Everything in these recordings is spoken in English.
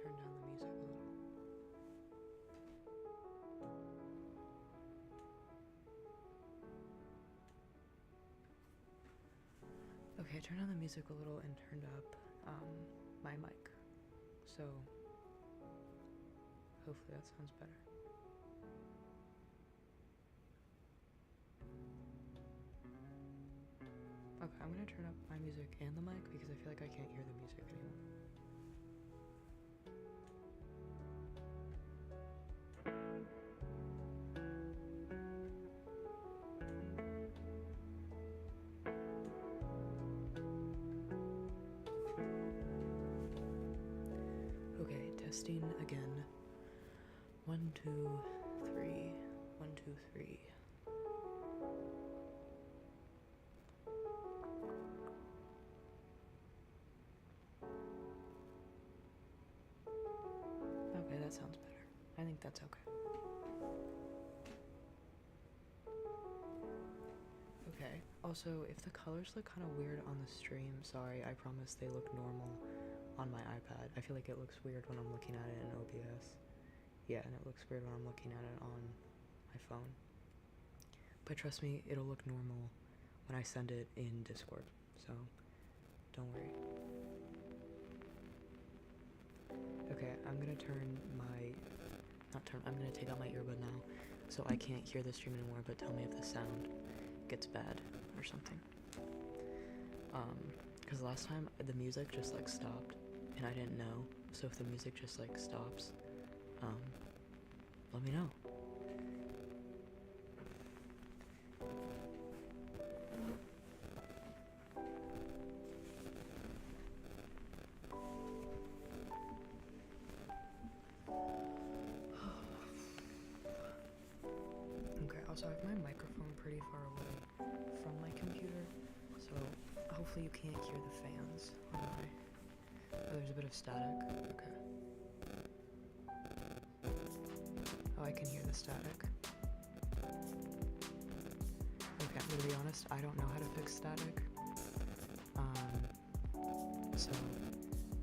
turn down the music a little. Okay, I turned down the music a little and turned up my mic. So hopefully that sounds better. Okay, I'm gonna turn up my music and the mic because I feel like I can't hear the music anymore. Okay, testing again. 1, 2, 3. 1, 2, 3. Okay, that sounds better. I think that's okay. Okay, also, if the colors look kind of weird on the stream, sorry, I promise they look normal on my iPad. I feel like it looks weird when I'm looking at it in OBS. Yeah, and it looks weird when I'm looking at it on my phone. But trust me, it'll look normal when I send it in Discord, so don't worry. Okay, I'm gonna I'm gonna take out my earbud now, so I can't hear the stream anymore, but tell me if the sound gets bad or something. Because last time the music just like stopped, and I didn't know, so if the music just like stops, let me know. Okay, also I have my microphone pretty far away from my computer, so hopefully you can't hear the fans on my... Oh, there's a bit of static. Okay. Oh, I can hear the static. Okay, I'm gonna be honest, I don't know how to fix static. So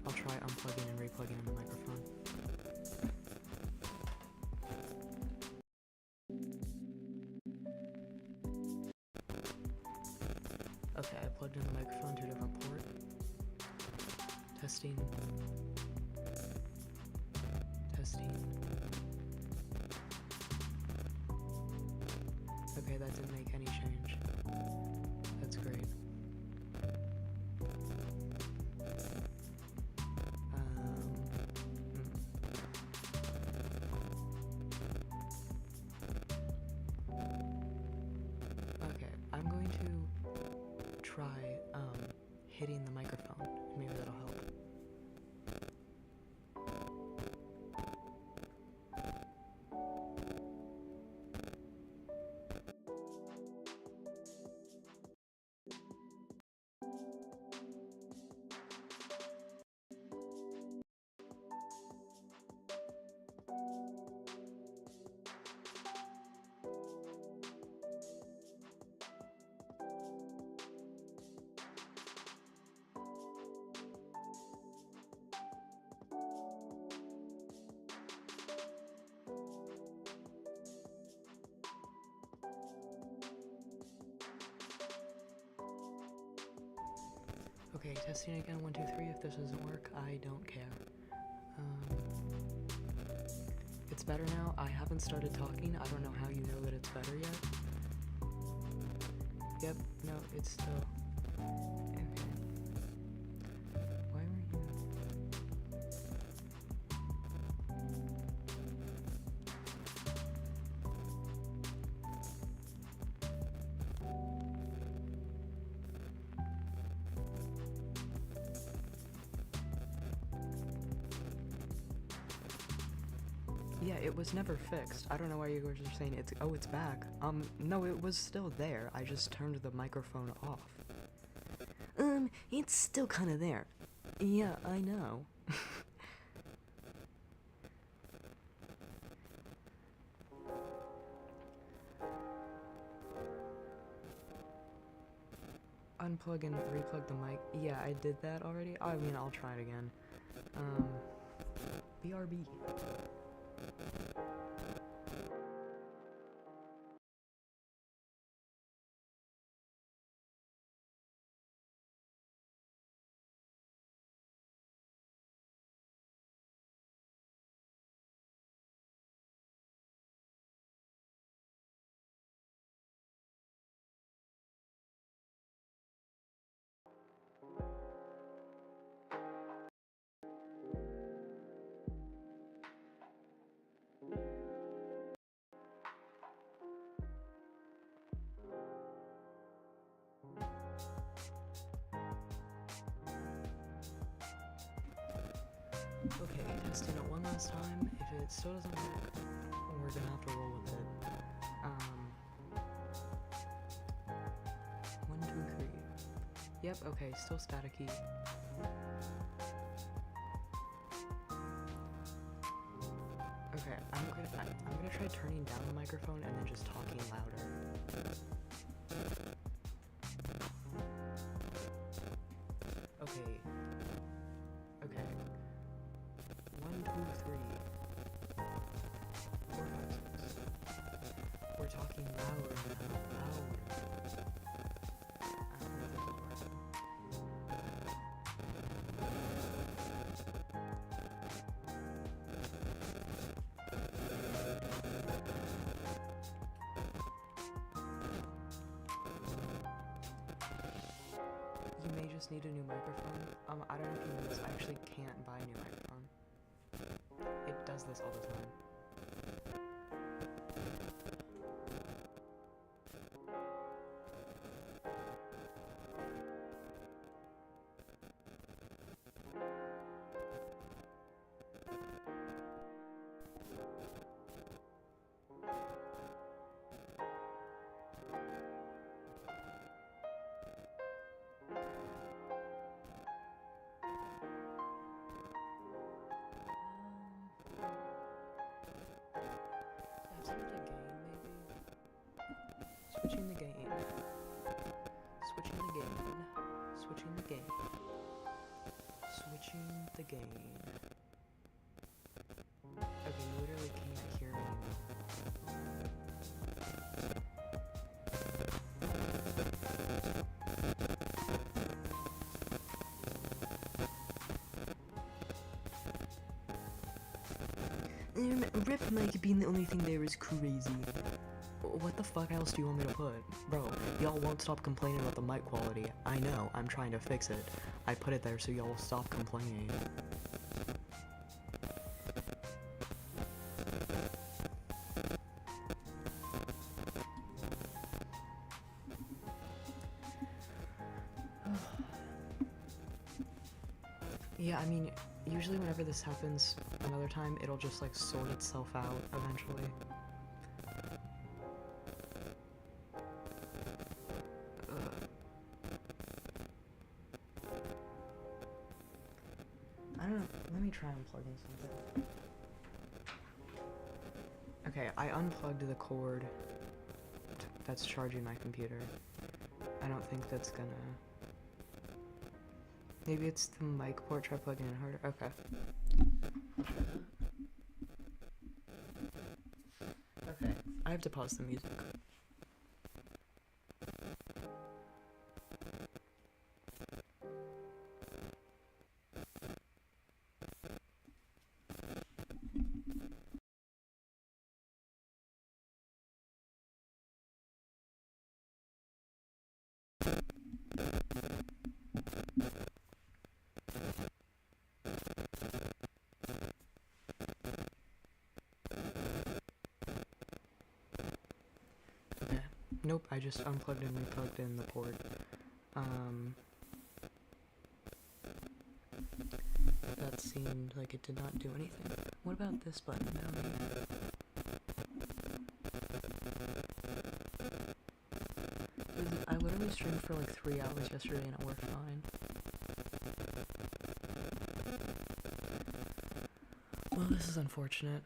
I'll try unplugging and replugging the microphone. Okay, I plugged in the microphone to a different port. Testing. Testing. Okay, that didn't make any change. That's great. Okay, I'm going to try hitting the microphone. Maybe that'll help. Okay, testing again, 1, 2, 3. If this doesn't work, I don't care. It's better now. I haven't started talking. I don't know how you know that it's better yet. Yep, no, it's still... Okay. Why were you... Yeah, it was never fixed. I don't know why you guys are saying it's back. No, it was still there. I just turned the microphone off. It's still kind of there. Yeah, I know. Unplug and replug the mic. Yeah, I did that already. I mean, I'll try it again. BRB. Okay, testing it one last time. If it still doesn't work, we're gonna have to roll with it. 1, 2, 3. Yep, okay, still staticky. Okay, I'm gonna try turning down the microphone and then just talking louder. Okay. Okay. 1, 2, 3. 4, 5, 6. We're talking louder now. Louder. I don't know if this is working. You may just need a new microphone. I don't know if you know this, I actually can't buy a new microphone. It does this all the time. Switching the gain. Switching the gain. Switching the gain. Switching the gain. Okay, you literally can't hear me anymore. Rip Mike being the only thing there is crazy. What the fuck else do you want me to put? Bro, y'all won't stop complaining about the mic quality. I know, I'm trying to fix it. I put it there so y'all will stop complaining. Yeah, I mean, usually whenever this happens another time, it'll just like sort itself out eventually. I don't know, let me try unplugging something. Okay, I unplugged the cord that's charging my computer. I don't think that's gonna... Maybe it's the mic port, try plugging in harder. Okay. Okay, I have to pause the music. Okay. Nope, I just unplugged and replugged in the port. That seemed like it did not do anything. What about this button down here? I literally streamed for like 3 hours yesterday and it worked fine. Well, this is unfortunate.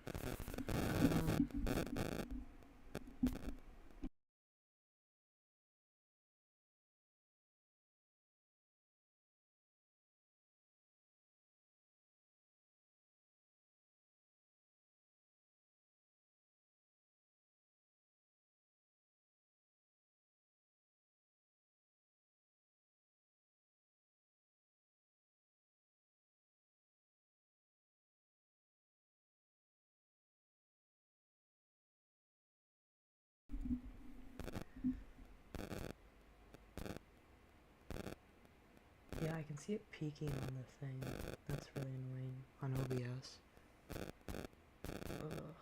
Yeah, I can see it peaking on the thing. That's really annoying on OBS. Ugh.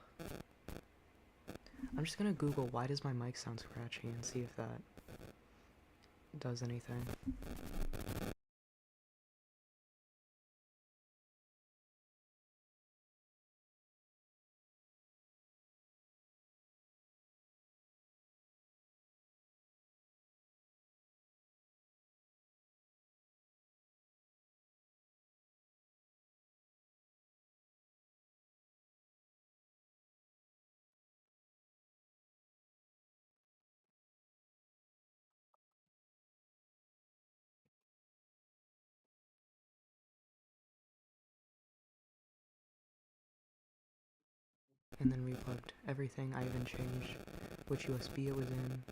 I'm just gonna Google why does my mic sound scratchy and see if that does anything. And then replugged everything. I even changed which USB it was in.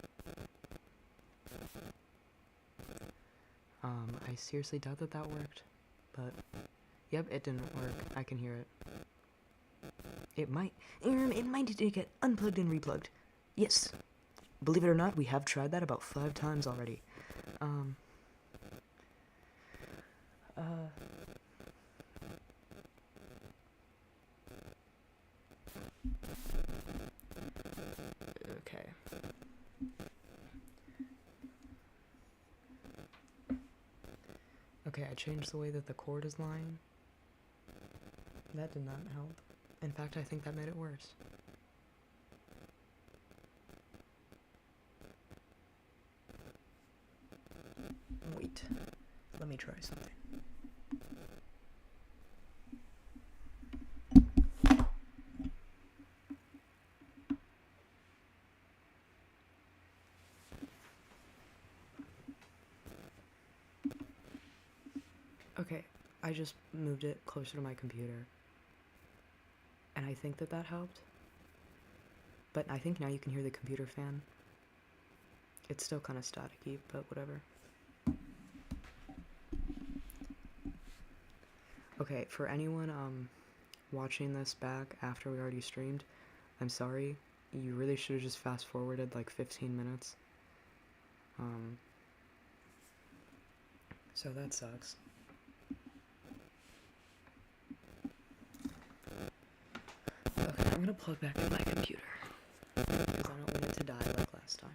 I seriously doubt that that worked, but yep, it didn't work. I can hear it. It might need to get unplugged and replugged. Yes, believe it or not, we have tried that about 5 times already. Okay. Okay, I changed the way that the cord is lying. That did not help. In fact, I think that made it worse. Wait, let me try something. Okay, I just moved it closer to my computer. And I think that that helped. But I think now you can hear the computer fan. It's still kind of staticky, but whatever. Okay, for anyone watching this back after we already streamed, I'm sorry. You really should have just fast forwarded like 15 minutes. So that sucks. Okay, I'm gonna plug back in my computer because I don't want it to die like last time.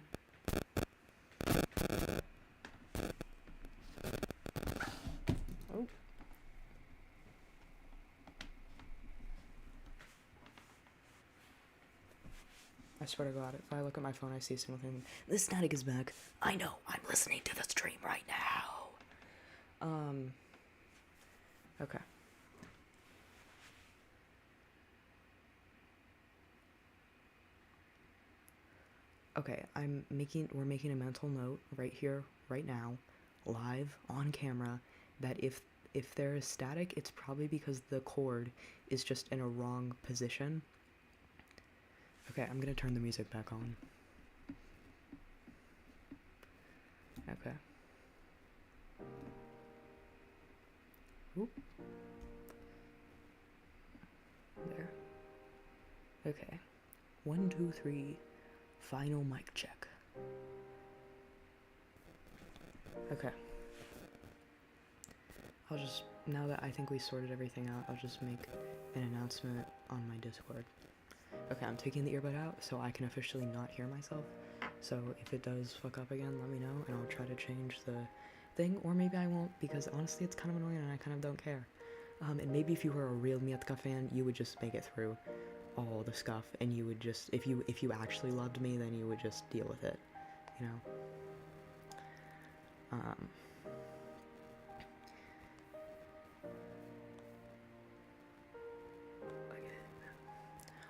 Oh. I swear to God, if I look at my phone, I see something. The static is back. I know, I'm listening to the stream right now. Okay. Okay, we're making a mental note right here, right now, live, on camera, that if there is static, it's probably because the cord is just in a wrong position. Okay, I'm gonna turn the music back on. Okay. Oop. There. Okay. 1, 2, 3. Final mic check. Okay. Now that I think we sorted everything out, I'll just make an announcement on my Discord. Okay, I'm taking the earbud out so I can officially not hear myself. So if it does fuck up again, let me know and I'll try to change the thing, or maybe I won't, because honestly it's kind of annoying and I kind of don't care. And maybe if you were a real Miatka fan, you would just make it through all the stuff, and you would just, if you actually loved me, then you would just deal with it, you know?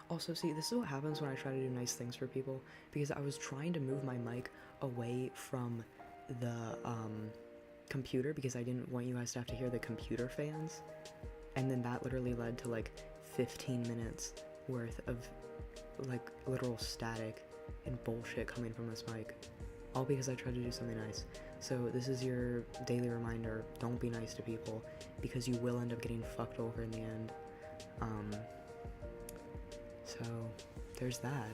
Also, see, this is what happens when I try to do nice things for people, because I was trying to move my mic away from the, computer, because I didn't want you guys to have to hear the computer fans, and then that literally led to, like, 15 minutes worth of, like, literal static and bullshit coming from this mic, all because I tried to do something nice. So this is your daily reminder, don't be nice to people, because you will end up getting fucked over in the end. So there's that.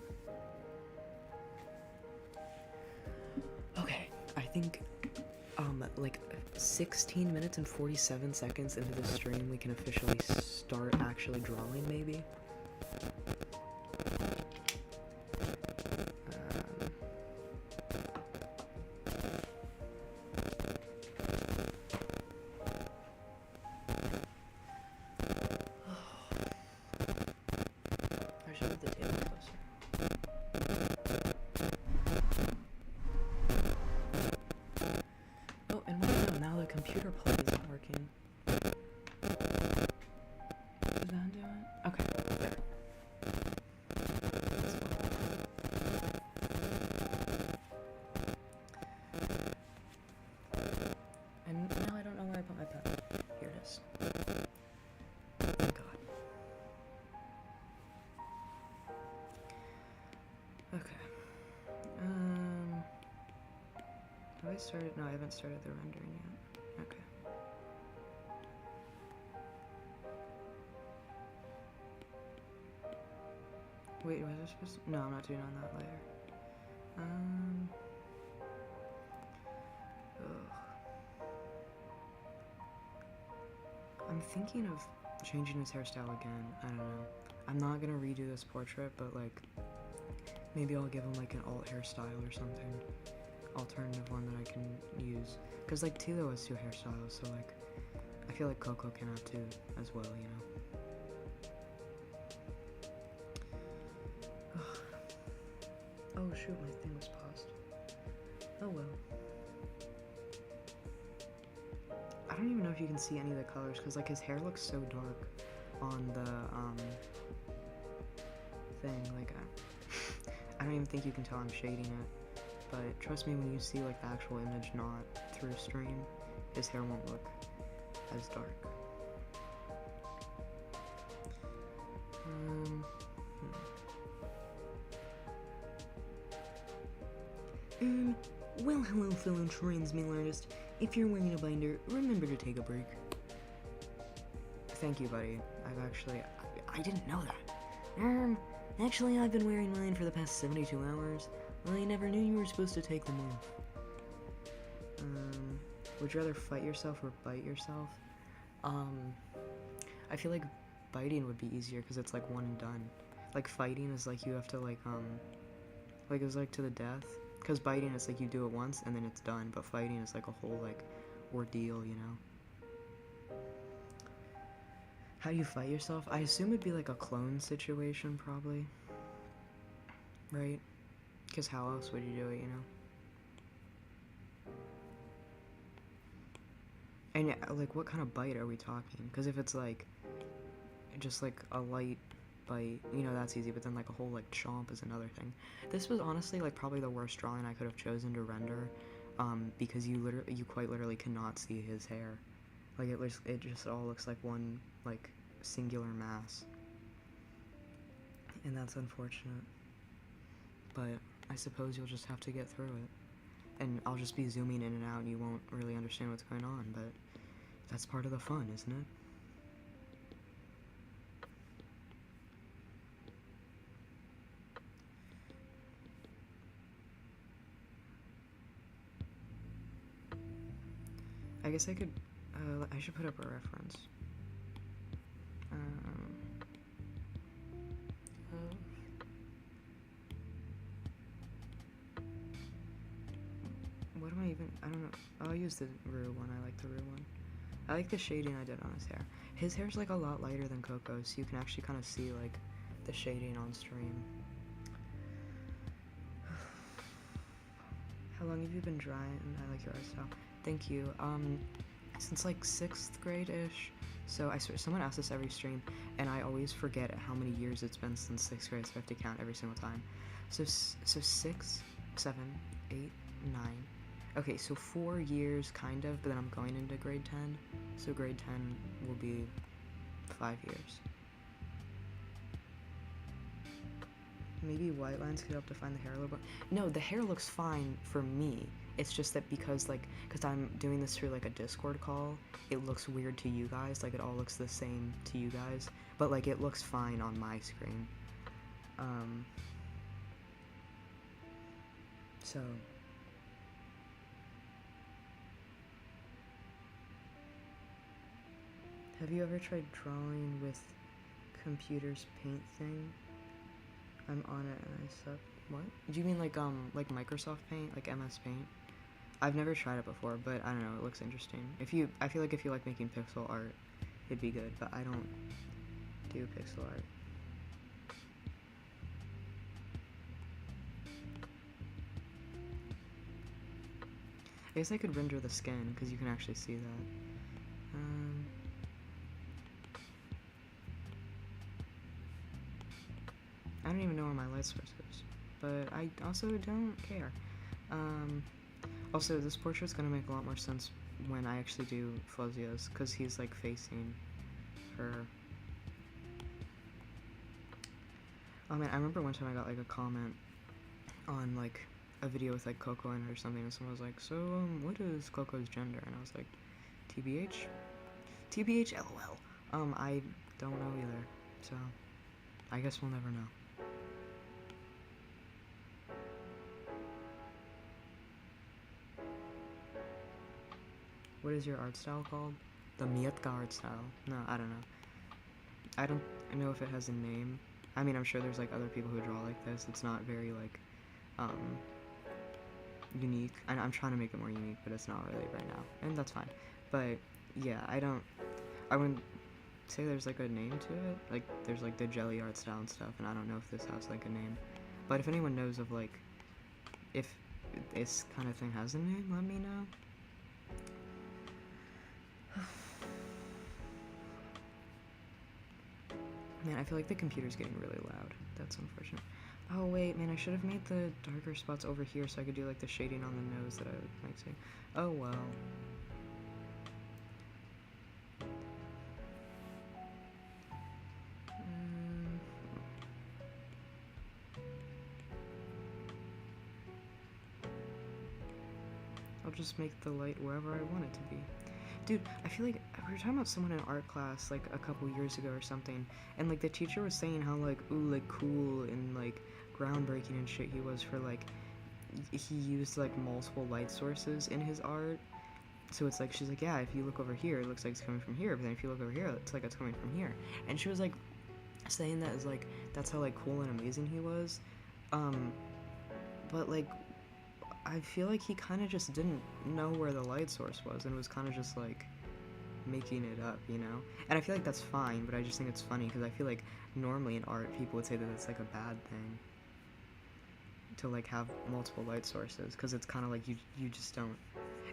Okay, I think like 16 minutes and 47 seconds into the stream, we can officially start actually drawing, maybe? I should have the table closer. Oh, and wait, no, now the computer plug isn't working. Does that do it? Okay, there. That's fine. And now I don't know where I put my pen. Here it is. Thank God. Okay. Have I started? No, I haven't started the rendering yet. Okay. Wait, was I supposed to? No, I'm not doing on that layer. Ugh. I'm thinking of changing his hairstyle again. I don't know. I'm not gonna redo this portrait, but like, maybe I'll give him like an alt hairstyle or something. Alternative one that I can use. Cause like Tilo has 2 hairstyles, so like, I feel like Coco can have 2 as well, you know? Oh shoot, my thing was paused. Oh well. I don't even know if you can see any of the colors, because like his hair looks so dark on the thing. Like I don't even think you can tell I'm shading it, but trust me, when you see like the actual image not through stream, his hair won't look as dark. Well, hello fellow transmeal artist. If you're wearing a binder, remember to take a break. Thank you, buddy. I didn't know that. Actually, I've been wearing mine for the past 72 hours. I never knew you were supposed to take them off. Would you rather fight yourself or bite yourself? I feel like biting would be easier because it's like one and done. Like fighting is like you have to like it's like to the death. Because biting is like you do it once and then it's done, but fighting is like a whole like ordeal, you know? How do you fight yourself? I assume it'd be like a clone situation, probably. Right? Because how else would you do it, you know? And like what kind of bite are we talking? Because if it's like just like a light bite, you know, that's easy, but then like a whole like chomp is another thing. This was honestly like probably the worst drawing I could have chosen to render, because you quite literally cannot see his hair. Like it just all looks like one like singular mass, and that's unfortunate. But I suppose you'll just have to get through it, and I'll just be zooming in and out, and you won't really understand what's going on. But that's part of the fun, isn't it? I guess I could, I should put up a reference. What am I even, I don't know, I'll use the Rue one, I like the Rue one. I like the shading I did on his hair. His hair's like a lot lighter than Coco's, so you can actually kind of see like the shading on stream. How long have you been drawing? I like your art style. Thank you. Since like 6th grade-ish. So someone asks this every stream, and I always forget how many years it's been since 6th grade, so I have to count every single time. So 6, 7, 8, 9. Okay, so 4 years, kind of, but then I'm going into grade 10. So grade 10 will be 5 years. Maybe white lines could help define the hair a little bit. No, the hair looks fine for me. It's just that because I'm doing this through like a Discord call, it looks weird to you guys. Like it all looks the same to you guys, but like it looks fine on my screen. So Have you ever tried drawing with computer's paint thing? I'm on it and I suck. What? Do you mean like Microsoft Paint, like MS Paint? I've never tried it before, but I don't know, it looks interesting. I feel like if you like making pixel art, it'd be good, but I don't do pixel art. I guess I could render the skin, because you can actually see that. I don't even know where my light source is, but I also don't care. Also, this portrait's gonna make a lot more sense when I actually do Fuzzia's, because he's like facing her. Oh man, I remember one time I got like a comment on like a video with like Coco in it or something, and someone was like, so what is Coco's gender? And I was like, TBH? TBH LOL. I don't know either, so I guess we'll never know. What is your art style called? The Mietka art style. No, I don't know. I don't know if it has a name. I mean, I'm sure there's like other people who draw like this. It's not very like, unique. I'm trying to make it more unique, but it's not really right now, and that's fine. But yeah, I wouldn't say there's like a name to it. Like there's like the jelly art style and stuff, and I don't know if this has like a name. But if anyone knows of like, if this kind of thing has a name, let me know. Man, I feel like the computer's getting really loud. That's unfortunate. Oh wait, man, I should have made the darker spots over here so I could do like the shading on the nose that I would like to. Oh well. I'll just make the light wherever I want it to be. Dude, I feel like we were talking about someone in art class like a couple years ago or something, and like the teacher was saying how like, ooh, like cool and like groundbreaking and shit he was for like, he used like multiple light sources in his art. So it's like, she's like, yeah, if you look over here, it looks like it's coming from here, but then if you look over here, it's like it's coming from here. And she was like saying that as like, that's how like cool and amazing he was. But like, I feel like he kind of just didn't know where the light source was and was kind of just like making it up, you know? And I feel like that's fine, but I just think it's funny because I feel like normally in art people would say that it's like a bad thing to like have multiple light sources, because it's kind of like you just don't.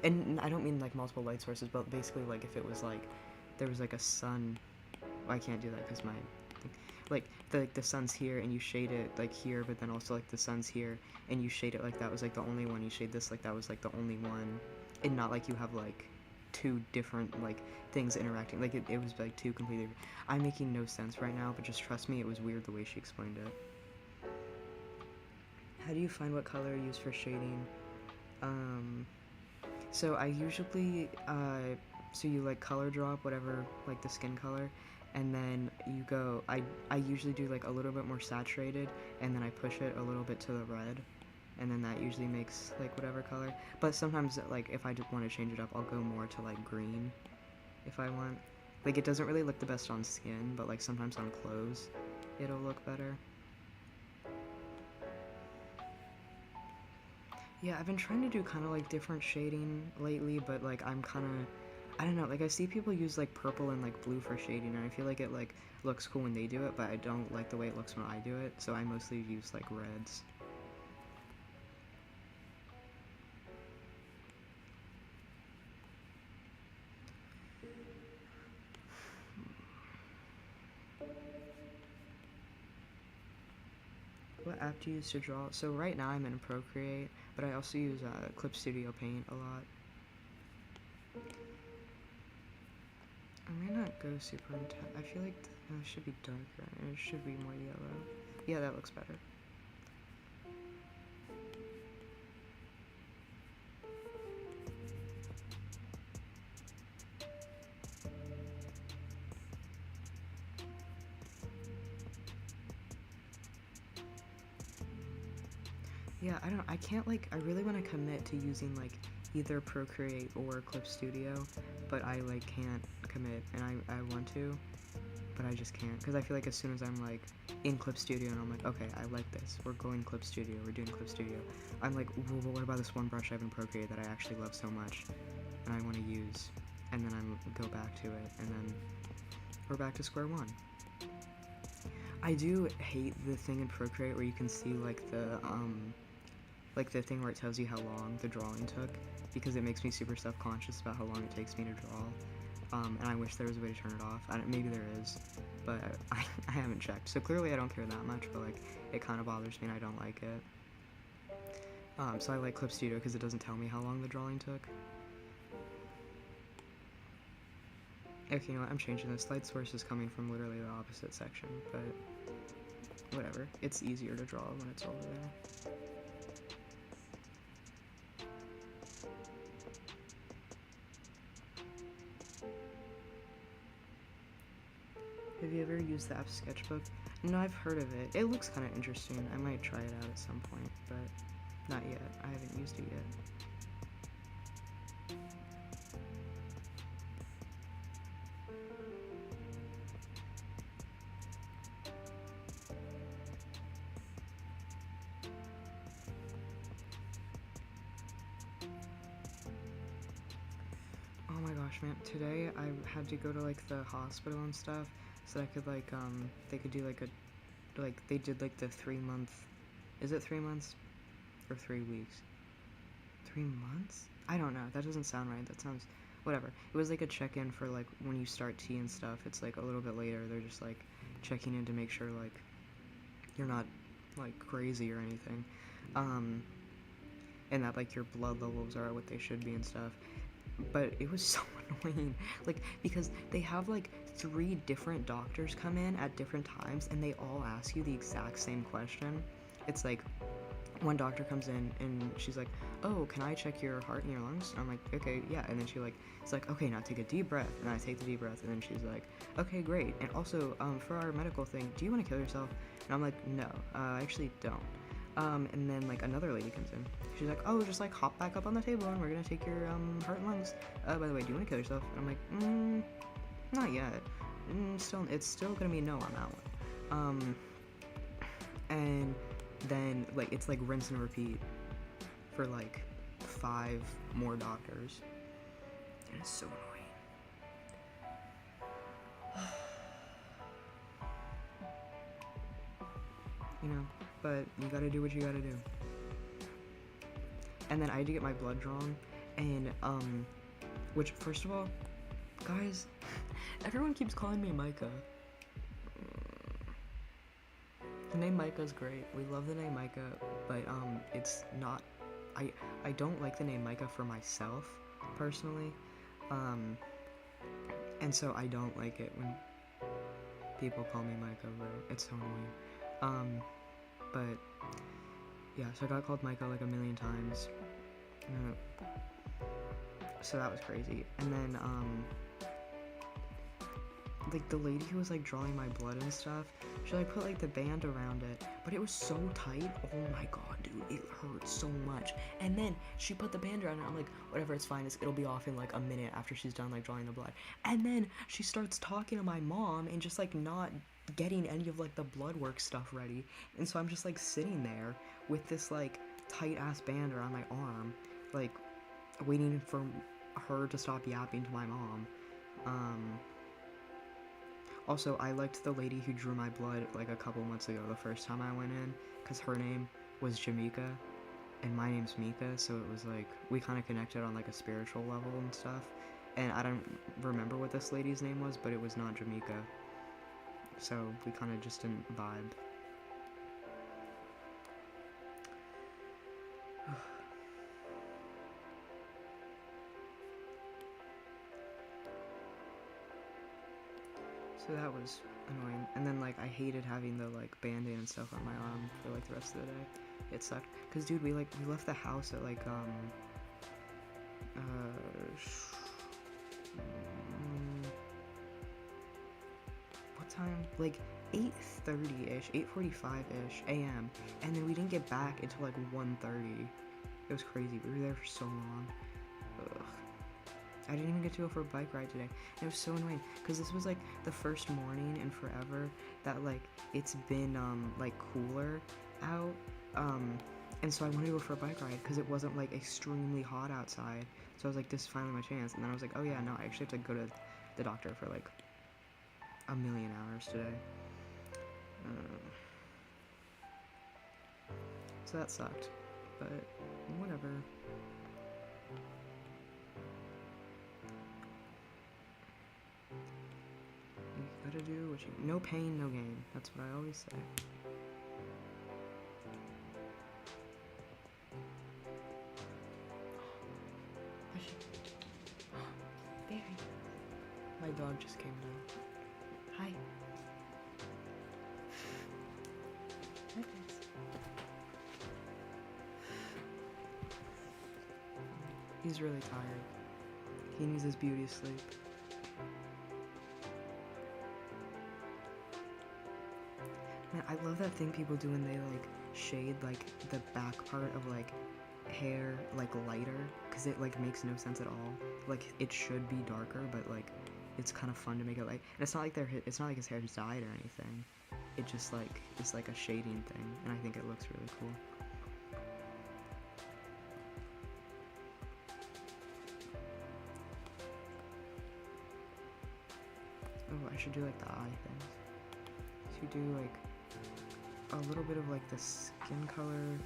And I don't mean like multiple light sources, but basically like if it was like there was like a sun. Well, I can't do that because my like the sun's here and you shade it like here, but then also like the sun's here and you shade it like that was like the only one, you shade this like that was like the only one, and not like you have like two different like things interacting, like it was like two completely. I'm making no sense right now, but just trust me, it was weird the way she explained it. How do you find what color you use for shading? So I usually so you like color drop whatever like the skin color, and then you go, I usually do like a little bit more saturated, and then I push it a little bit to the red, and then that usually makes like whatever color. But sometimes like if I just want to change it up, I'll go more to like green if I want. Like it doesn't really look the best on skin, but like sometimes on clothes it'll look better. Yeah, I've been trying to do kind of like different shading lately, but like I'm kind of, I don't know, like I see people use like purple and like blue for shading, and I feel like it like looks cool when they do it, but I don't like the way it looks when I do it, so I mostly use like reds. What app do you use to draw? So right now I'm in Procreate, but I also use Clip Studio Paint a lot. I may not go super intense. I feel like it should be darker, and it should be more yellow. Yeah, that looks better. Yeah, I can't like, I really want to commit to using like either Procreate or Clip Studio, but I like can't commit, and I want to, but I just can't, because I feel like as soon as I'm like in Clip Studio and I'm like, okay, I like this, we're going Clip Studio, we're doing Clip Studio, I'm like, well, what about this one brush I have in Procreate that I actually love so much and I want to use, and then I go back to it, and then we're back to square one. I do hate the thing in Procreate where you can see like the thing where it tells you how long the drawing took, because it makes me super self-conscious about how long it takes me to draw. And I wish there was a way to turn it off. Maybe there is, but I haven't checked. So clearly I don't care that much, but like it kind of bothers me and I don't like it. So I like Clip Studio because it doesn't tell me how long the drawing took. Okay, you know what, I'm changing this. Light source is coming from literally the opposite section, but whatever. It's easier to draw when it's over there. Have you ever used the app Sketchbook? No, I've heard of it. It looks kind of interesting. I might try it out at some point, but not yet. I haven't used it yet. Oh my gosh, man. Today I had to go to like the hospital and stuff so that I could like, they could do like they did like the 3-month, is it 3 months? Or 3 weeks? 3 months? I don't know. That doesn't sound right. That sounds, whatever. It was like a check-in for like when you start T and stuff. It's like a little bit later. They're just like checking in to make sure like you're not like crazy or anything. And that like your blood levels are what they should be and stuff. But it was so annoying, like, because they have like 3 different doctors come in at different times and they all ask you the exact same question. It's like, one doctor comes in and she's like, oh, can I check your heart and your lungs? And I'm like, okay, yeah. And then it's like, okay, now take a deep breath. And I take the deep breath, and then she's like, okay, great. And also, for our medical thing, do you want to kill yourself? And I'm like, no, I actually don't. And then like another lady comes in. She's like, oh, just like hop back up on the table and we're gonna take your heart and lungs. By the way, do you want to kill yourself? And I'm like, not yet. It's still gonna be no on that one. And then like it's like rinse and repeat for like 5 more doctors, and it's so annoying. You know, but you gotta do what you gotta do. And then I had to get my blood drawn, and which, first of all, guys, everyone keeps calling me Micah. The name Micah is great. We love the name Micah, but it's not. I don't like the name Micah for myself personally, and so I don't like it when people call me Micah, bro. It's so annoying. But yeah, so I got called Micah like a million times. So that was crazy. And then like the lady who was like drawing my blood and stuff, she like put like the band around it, but it was so tight. Oh my god, dude, it hurt so much. And then she put the band around it. I'm like, whatever, it's fine. It'll be off in like a minute after she's done like drawing the blood. And then she starts talking to my mom and just like not getting any of like the blood work stuff ready. And so I'm just like sitting there with this like tight ass band around my arm, like waiting for her to stop yapping to my mom. Also, I liked the lady who drew my blood like a couple months ago the first time I went in, because her name was Jamika and my name's Mika, so it was like we kind of connected on like a spiritual level and stuff. And I don't remember what this lady's name was, but it was not Jamika, so we kind of just didn't vibe. So that was annoying. And then like I hated having the like band-aid and stuff on my arm for like the rest of the day. It sucked. Cause dude, we left the house at like what time? Like 8:30ish, 8:45ish a.m. And then we didn't get back until like 1:30. It was crazy. We were there for so long. I didn't even get to go for a bike ride today. And it was so annoying because this was like the first morning in forever that like it's been like cooler out. And so I wanted to go for a bike ride because it wasn't like extremely hot outside. So I was like, this is finally my chance. And then I was like, oh yeah, no, I actually have to go to the doctor for like a million hours today. So that sucked, but whatever. You gotta do what you... No pain, no gain. That's what I always say. Barry. My dog just came down. Hi. He's really tired. He needs his beauty sleep. Man, I love that thing people do when they like shade like the back part of like hair like lighter, because it like makes no sense at all. Like it should be darker, but like it's kind of fun to make it like, and it's not like it's not like his hair is dyed or anything. It just like it's like a shading thing, and I think it looks really cool. Oh, I should do like the eye thing. Should do like a little bit of like the skin color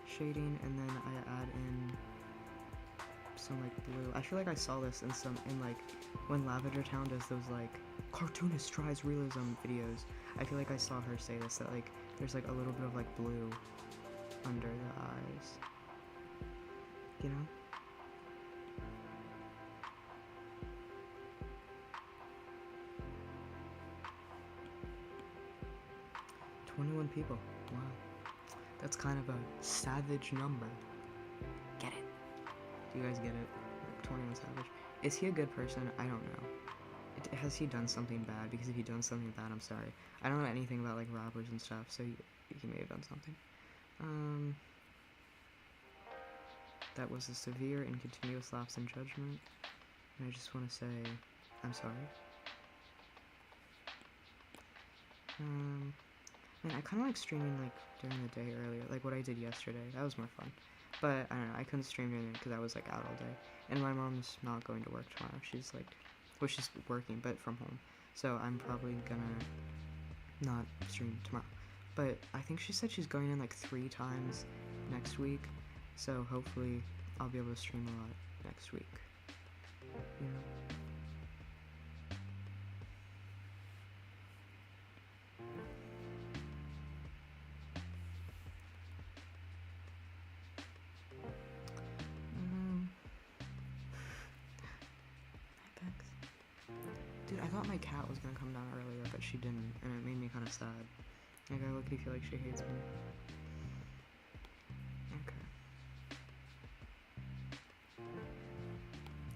shading, and then I add in some like blue. I feel like I saw this in like when Lavender Town does those like cartoonist tries realism videos. I feel like I saw her say this, that like there's like a little bit of like blue under the eyes, you know? 21 people. Wow. That's kind of a savage number. Get it? Do you guys get it? Like 21 Savage. Is he a good person? I don't know. Has he done something bad? Because if he done something bad, I'm sorry. I don't know anything about like rappers and stuff, so he may have done something. That was a severe and continuous lapse in judgment, and I just want to say, I'm sorry. Man, I kind of like streaming like during the day earlier, like what I did yesterday. That was more fun. But I don't know, I couldn't stream during it because I was like out all day, and my mom's not going to work tomorrow. She's like, well, she's working, but from home. So I'm probably gonna not stream tomorrow. But I think she said she's going in like 3 times next week. So hopefully I'll be able to stream a lot next week. You know? Dude, I thought my cat was gonna come down earlier, but she didn't, and it made me kind of sad. Like, I look, feel like she hates me. Okay.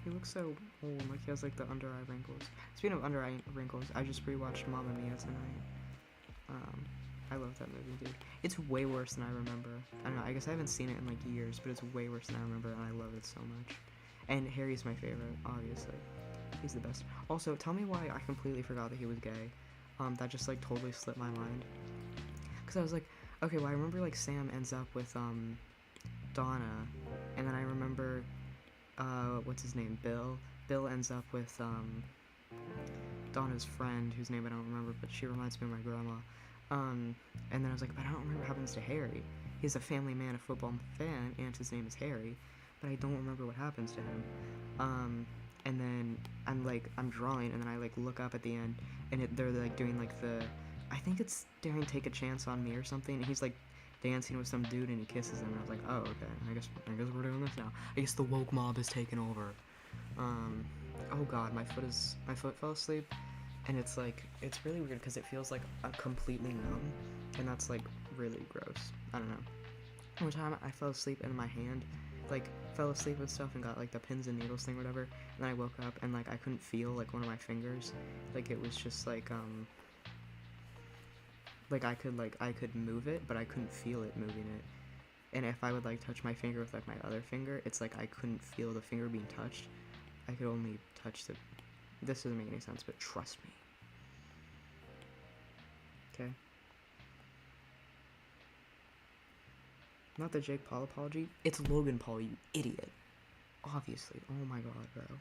He looks so old, like he has like the under eye wrinkles. Speaking of under eye wrinkles, I just rewatched Mamma Mia tonight. I love that movie, dude. It's way worse than I remember. I don't know, I guess I haven't seen it in like years, but it's way worse than I remember, and I love it so much. And Harry's my favorite, obviously. He's the best. Also, tell me why I completely forgot that he was gay. That just like totally slipped my mind. Cause I was like, okay, well I remember like Sam ends up with Donna, and then I remember what's his name, Bill. Bill ends up with Donna's friend, whose name I don't remember, but she reminds me of my grandma. And then I was like, but I don't remember what happens to Harry. He's a family man, a football fan, and his name is Harry, but I don't remember what happens to him. And then I'm drawing, and then I like look up at the end, and they're like doing like I think it's during Take a Chance on Me or something, and he's like dancing with some dude and he kisses him, and I was like, oh, okay, I guess we're doing this now. I guess the woke mob has taken over. Oh god, my foot fell asleep, and it's really weird because it feels like completely numb, and that's like really gross. I don't know. One time I fell asleep and my hand fell asleep and stuff and got like the pins and needles thing or whatever, and then I woke up and like I couldn't feel like one of my fingers, like it was just like I could move it, but I couldn't feel it moving it. And if I would like touch my finger with like my other finger, it's like I couldn't feel the finger being touched. I could only touch the... This doesn't make any sense, but trust me. Okay? Not the Jake Paul apology. It's Logan Paul, you idiot. Obviously. Oh my god, bro.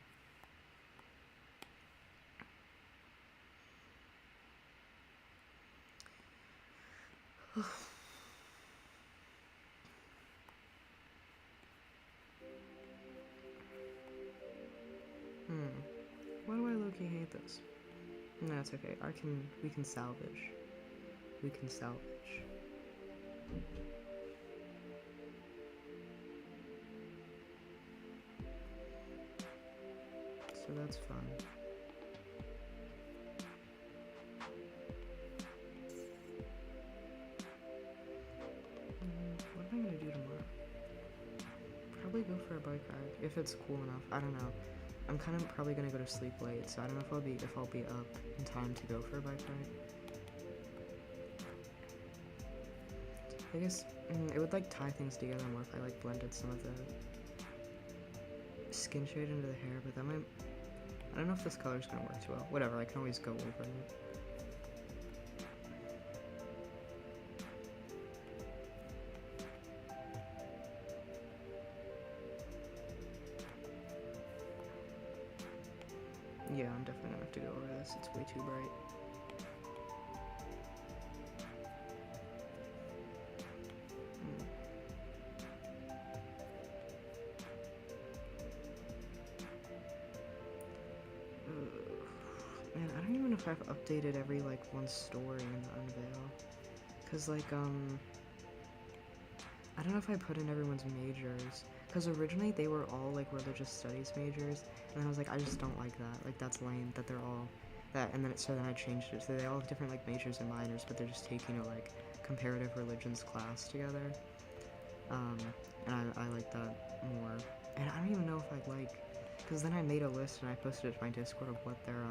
Why do I low-key hate this? No, it's okay. We can salvage. We can salvage. So that's fun. What am I gonna do tomorrow? Probably go for a bike ride, if it's cool enough. I don't know. I'm kind of probably gonna go to sleep late, so I don't know if I'll be up in time to go for a bike ride. I guess it would like tie things together more if I like blended some of the skin shade into the hair, but that might... I don't know if this color's gonna work too well. Whatever, I can always go over it. Yeah, I'm definitely gonna have to go over this. It's way too bright. Man, I don't even know if I've updated every, like, one story in the Unveil. Cause, like, I don't know if I put in everyone's majors. Cause originally they were all, like, religious studies majors. And then I was like, I just don't like that. Like, that's lame that they're all that. And then so then I changed it. So they all have different, like, majors and minors, but they're just taking a, like, comparative religions class together. And I like that more. And I don't even know if I like... Because then I made a list and I posted it to my Discord of what their,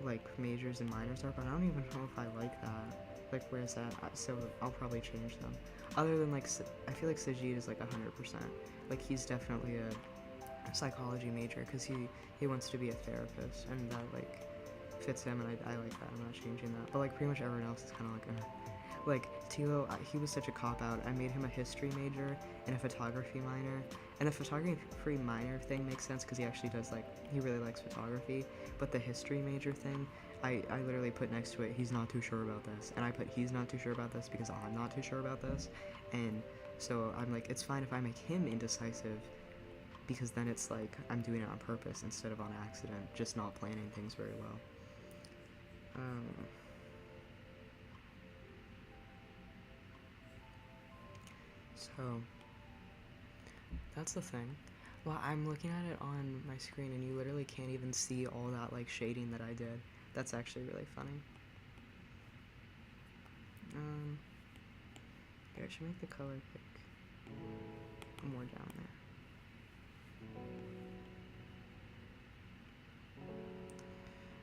like, majors and minors are, but I don't even know if I like that. Like, where's that? So I'll probably change them. Other than, like, I feel like Sajid is, like, 100%. Like, he's definitely a psychology major, because he wants to be a therapist, and that, like, fits him, and I like that. I'm not changing that. But, like, pretty much everyone else is kind of like, Like, Tilo, he was such a cop-out. I made him a history major and a photography minor. And the photography minor thing makes sense because he actually does, like, he really likes photography. But the history major thing, I literally put next to it, he's not too sure about this. And I put he's not too sure about this because I'm not too sure about this. And so I'm like, it's fine if I make him indecisive because then it's like I'm doing it on purpose instead of on accident, just not planning things very well. So, that's the thing. Well, I'm looking at it on my screen and you literally can't even see all that, like, shading that I did. That's actually really funny. Yeah, I should make the color pick more down there.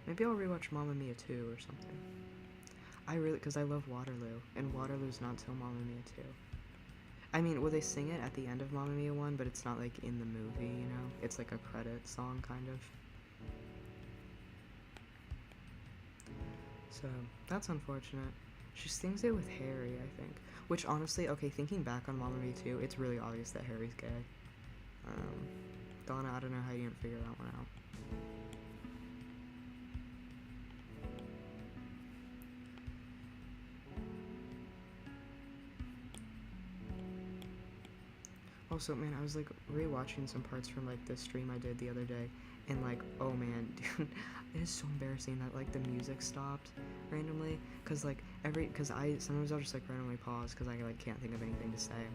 Maybe I'll rewatch Mamma Mia 2 or something. Because I love Waterloo, and Waterloo's not till Mamma Mia 2. I mean, well, they sing it at the end of Mamma Mia 1, but it's not, like, in the movie, you know? It's, like, a credit song, kind of. So, that's unfortunate. She sings it with Harry, I think. Which, honestly, okay, thinking back on Mamma Mia 2, it's really obvious that Harry's gay. Donna, I don't know how you didn't figure that one out. Also, man, I was, like, rewatching some parts from, like, the stream I did the other day, and, like, oh, man, dude, it is so embarrassing that, like, the music stopped randomly, because, like, sometimes I'll just, like, randomly pause, because I, like, can't think of anything to say,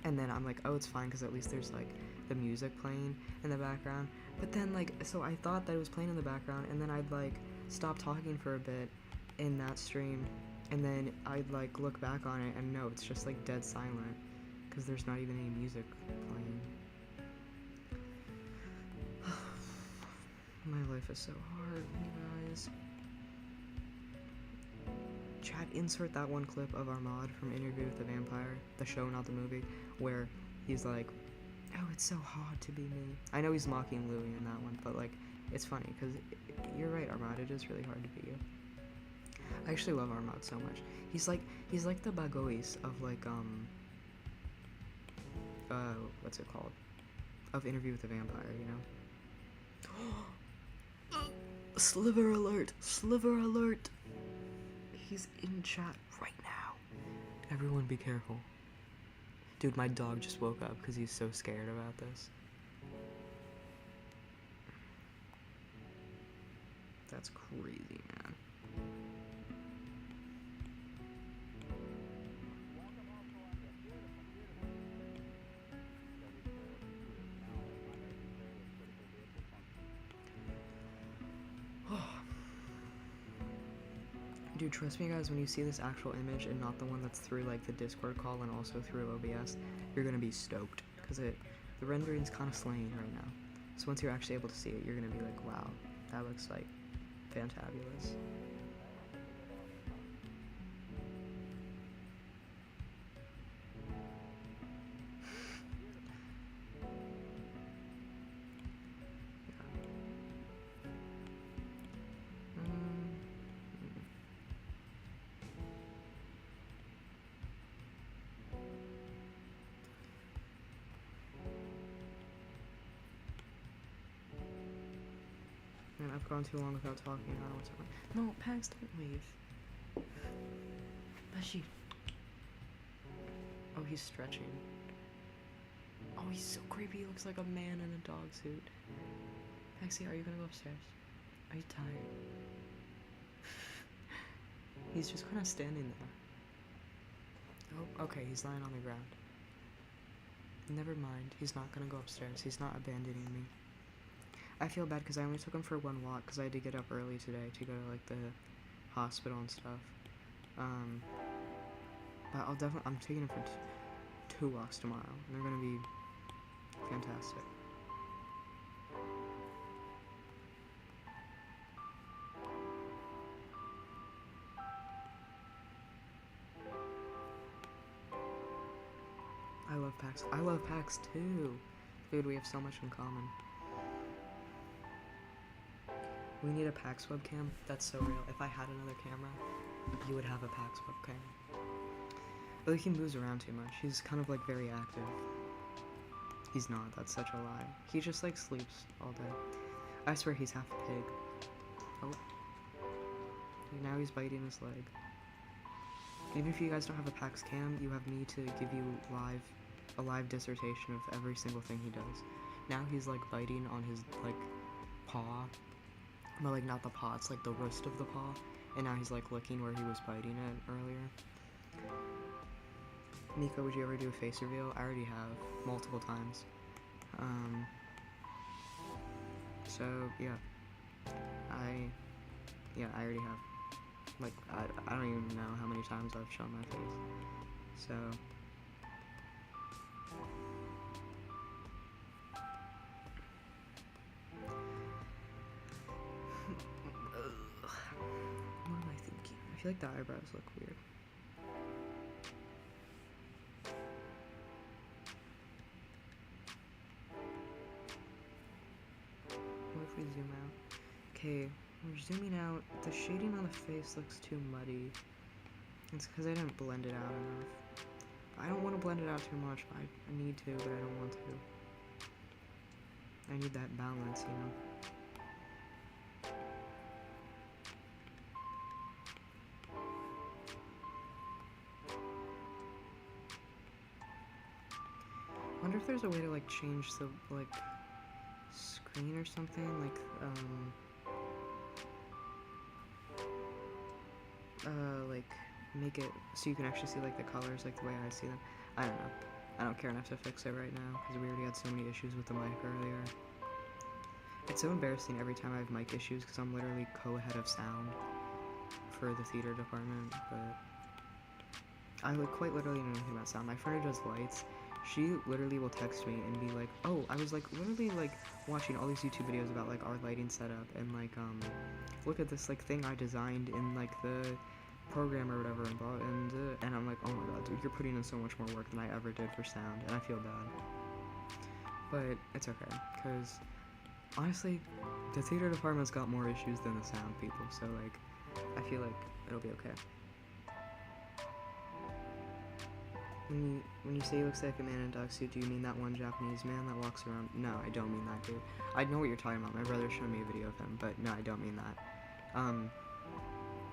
and then I'm like, oh, it's fine, because at least there's, like, the music playing in the background, but then, like, so I thought that it was playing in the background, and then I'd, like, stop talking for a bit in that stream, and then I'd, like, look back on it, and no, it's just, like, dead silent. Because there's not even any music playing. My life is so hard, you guys. Chat, insert that one clip of Armad from Interview with the Vampire, the show, not the movie, where he's like, Oh, it's so hard to be me. I know he's mocking Louis in that one, but like, it's funny because you're right, Armad. It is really hard to be you. I actually love Armad so much. He's like the Bagois of like what's it called? Of Interview with the Vampire, you know? Sliver alert! Sliver alert! He's in chat right now. Everyone be careful. Dude, my dog just woke up because he's so scared about this. That's crazy, man. Dude, trust me guys, when you see this actual image and not the one that's through like the Discord call and also through OBS, you're gonna be stoked because the rendering's kind of slaying right now. So once you're actually able to see it, you're gonna be like, wow, that looks like fantabulous. Man, I've gone too long without talking. I don't know what's happening. No, Pax, don't leave. Beshi. Oh, he's stretching. Oh, he's so creepy. He looks like a man in a dog suit. Paxi, are you gonna go upstairs? Are you tired? He's just kind of standing there. Oh, okay, he's lying on the ground. Never mind, he's not gonna go upstairs. He's not abandoning me. I feel bad because I only took him for one walk because I had to get up early today to go to like the hospital and stuff. But I'm taking him for two walks tomorrow, and they're gonna be fantastic. I love PAX. I love PAX too. Dude, we have so much in common. We need a PAX webcam. That's so real. If I had another camera, you would have a PAX webcam. But he moves around too much. He's kind of like very active. He's not. That's such a lie. He just like sleeps all day. I swear he's half a pig. Oh. Now he's biting his leg. Even if you guys don't have a PAX cam, you have me to give you a live dissertation of every single thing he does. Now he's like biting on his like paw. But like not the paw, it's like the wrist of the paw. And now he's like licking where he was biting it earlier. Nico, would you ever do a face reveal? I already have, multiple times. So yeah. I already have. Like, I don't even know how many times I've shown my face. So what am I thinking? I feel like the eyebrows look weird. What if we zoom out? Okay, we're zooming out. The shading on the face looks too muddy. It's because I didn't blend it out enough. I don't want to blend it out too much. I need to, but I don't want to. I need that balance, you know? I wonder if there's a way to like change the like screen or something, like make it so you can actually see like the colors like the way I see them. I don't know. I don't care enough to fix it right now because we already had so many issues with the mic earlier. It's so embarrassing every time I have mic issues because I'm literally co-head of sound for the theater department, but I like quite literally know nothing about sound. My friend who does lights, she literally will text me and be like, oh, I was like literally like watching all these YouTube videos about like our lighting setup and like look at this like thing I designed in like the program or whatever and I'm like, oh my god, dude, you're putting in so much more work than I ever did for sound, and I feel bad. but it's okay, because honestly, the theater department's got more issues than the sound people, so like, I feel like it'll be okay. When you say he looks like a man in a dog suit, do you mean that one Japanese man that walks around? No, I don't mean that, dude. I know what you're talking about. My brother showed me a video of him, but no, I don't mean that.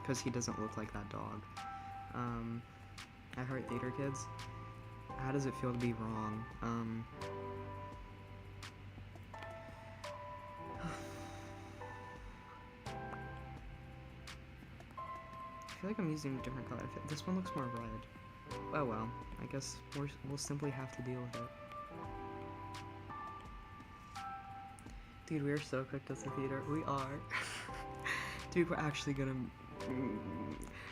Because he doesn't look like that dog. I heart theater kids. How does it feel to be wrong? I feel like I'm using a different color. This one looks more red. Oh well, I guess we'll simply have to deal with it. Dude, we are so cooked at the theater. We are. Dude, we're actually gonna...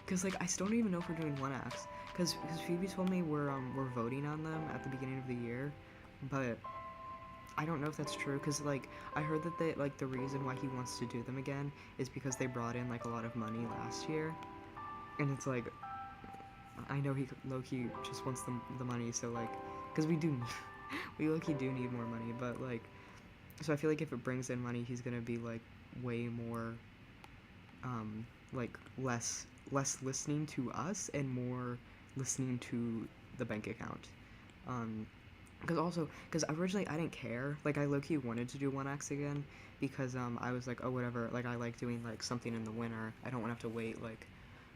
Because, like, I still don't even know if we're doing one acts. Because Phoebe told me we're voting on them at the beginning of the year. But I don't know if that's true. Because, like, I heard that they, like, the reason why he wants to do them again is because they brought in, like, a lot of money last year. And it's like... I know he low-key just wants the money, so, like... Because we do... we low-key do need more money, but, like... So I feel like if it brings in money, he's gonna be, like, way more... like, less listening to us and more listening to the bank account. Because originally I didn't care. Like, I low-key wanted to do one acts again because I was like, oh, whatever. Like, I like doing, like, something in the winter. I don't want to have to wait, like,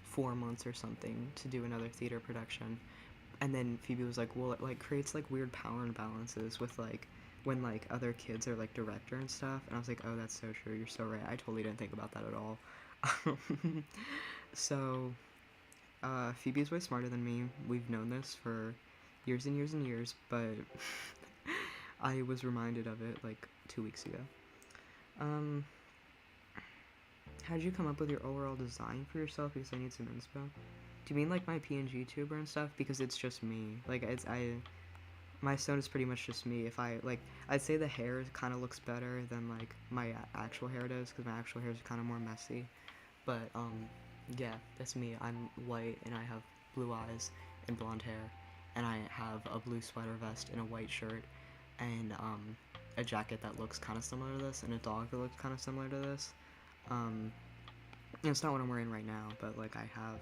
4 months or something to do another theater production. And then Phoebe was like, well, it, like, creates, like, weird power imbalances with, like, when, like, other kids are, like, director and stuff. And I was like, oh, that's so true. You're so right. I totally didn't think about that at all. So, Phoebe is way smarter than me. We've known this for years and years and years, but I was reminded of it, like, 2 weeks ago. How'd you come up with your overall design for yourself? Because I need some inspo. Do you mean, like, my PNG tuber and stuff? Because it's just me. Like, my stone is pretty much just me. If I, like, I'd say the hair kind of looks better than, like, my actual hair does, because my actual hair is kind of more messy. But, yeah, that's me. I'm white, and I have blue eyes and blonde hair, and I have a blue sweater vest and a white shirt, and, a jacket that looks kind of similar to this, and a dog that looks kind of similar to this. It's not what I'm wearing right now, but, like, I have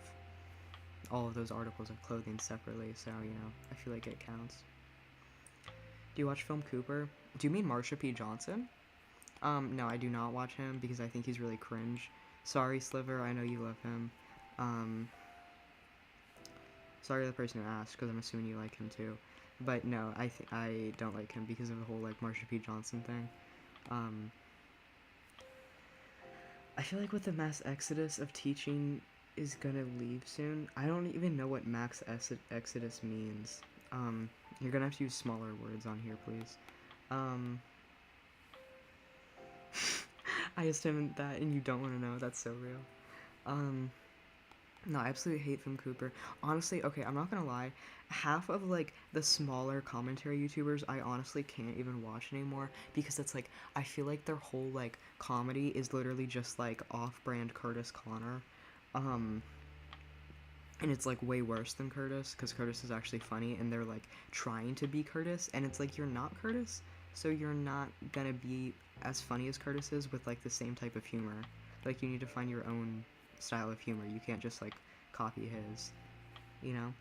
all of those articles of clothing separately, so, you know, I feel like it counts. Do you watch Film Cooper? Do you mean Marsha P. Johnson? No, I do not watch him because I think he's really cringe. Sorry, Sliver, I know you love him. Sorry to the person who asked, because I'm assuming you like him too. But no, I don't like him because of the whole, like, Marsha P. Johnson thing. I feel like with the mass exodus of teaching is gonna leave soon. I don't even know what max exodus means. You're gonna have to use smaller words on here, please. I assumed that and you don't want to know. That's so real. No, I absolutely hate Film Cooper. Honestly, okay, I'm not gonna lie. Half of, like, the smaller commentary YouTubers I honestly can't even watch anymore because it's like, I feel like their whole, like, comedy is literally just, like, off-brand Curtis Connor. And it's, like, way worse than Curtis because Curtis is actually funny and they're, like, trying to be Curtis, and it's like, you're not Curtis, so you're not gonna be as funny as Curtis is with, like, the same type of humor. Like, you need to find your own style of humor. You can't just, like, copy his, you know?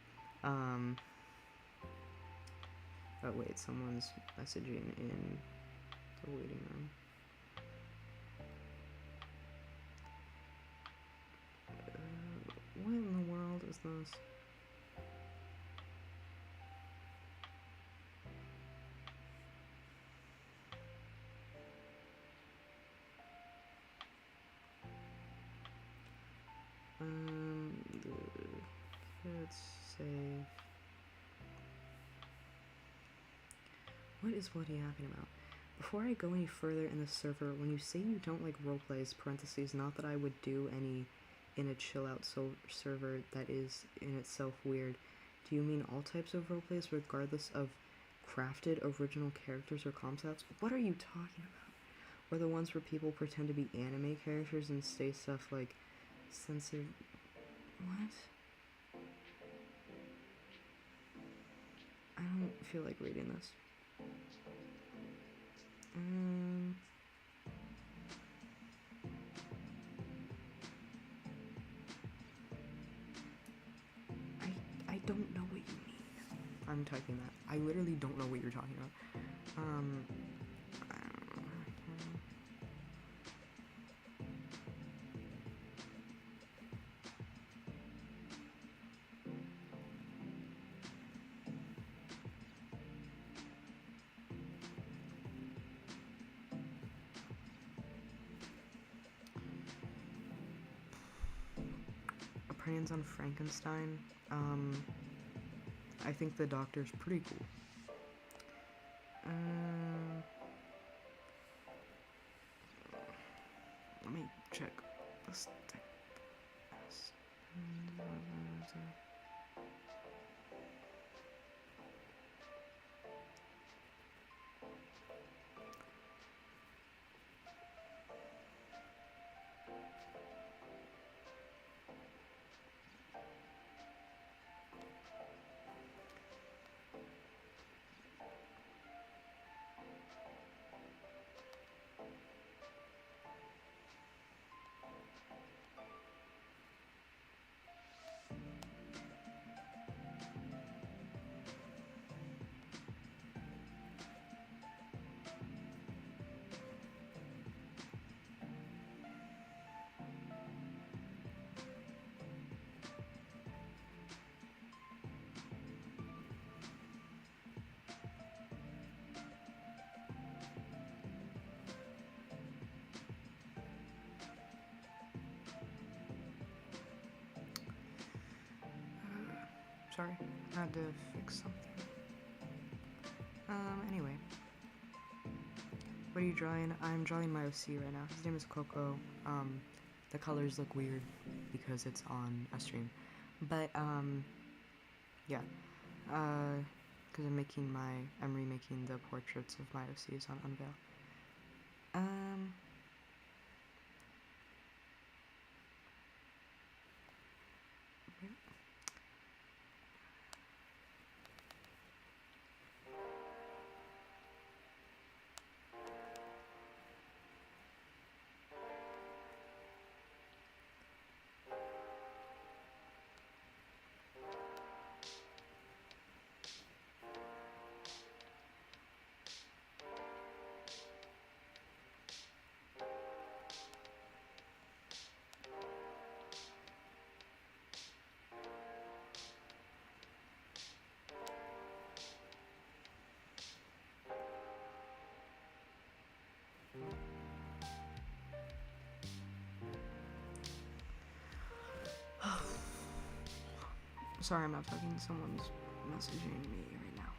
Oh, wait, someone's messaging in the waiting room. What in the world is this? Let's say... What is Bloody yapping about? Before I go any further in the server, when you say you don't like roleplays, parentheses, not that I would do any in a chill-out server that is in itself weird, do you mean all types of roleplays regardless of crafted original characters or concepts? What are you talking about? Or the ones where people pretend to be anime characters and say stuff like sensitive... What? I don't feel like reading this. Mm, I don't know what you mean. I'm typing that. I literally don't know what you're talking about. Opinions on Frankenstein. I think the Doctor's pretty cool. Let me check this thing. Sorry, I had to fix something. Anyway. What are you drawing? I'm drawing my OC right now. His name is Coco. The colors look weird because it's on a stream. But, yeah. Because I'm remaking the portraits of my OCs on Unveil. Sorry, I'm not talking. Someone's messaging me right now.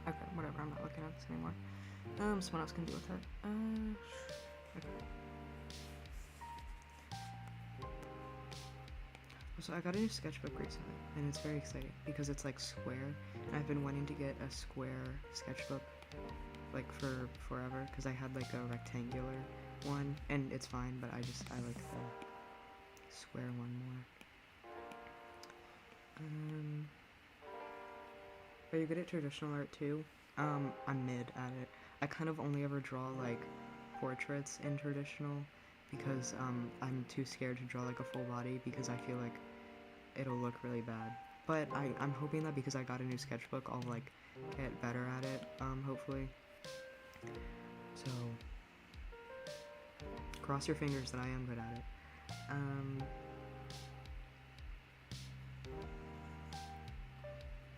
Okay, whatever. I'm not looking at this anymore. Someone else can deal with that. Okay. So I got a new sketchbook recently, and it's very exciting because it's like square, and I've been wanting to get a square sketchbook like for forever because I had like a rectangular one, and it's fine, but I like the square one more. Are you good at traditional art too? I'm mid at it. I kind of only ever draw like portraits in traditional because I'm too scared to draw like a full body because I feel like it'll look really bad. But I'm hoping that because I got a new sketchbook, I'll like get better at it, hopefully. So cross your fingers that I am good at it.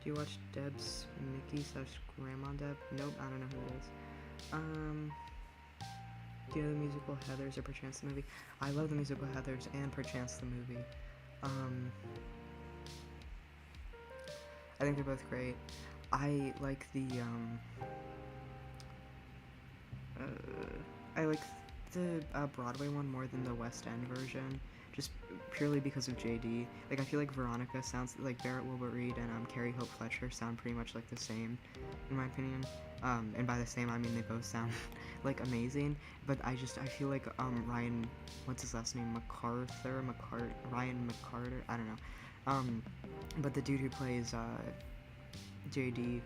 Do you watch Deb's Mickey / Grandma Deb? Nope, I don't know who it is. Do you know the musical Heathers or Perchance the movie? I love the musical Heathers and Perchance the movie. I think they're both great. I like the Broadway one more than the West End version, just purely because of JD. Like, I feel like Veronica sounds like Barrett Wilbert Reed and Carrie Hope Fletcher sound pretty much like the same, in my opinion. And by the same, I mean they both sound like amazing, but I feel like Ryan, what's his last name, Ryan McCarter, I don't know, but the dude who plays JD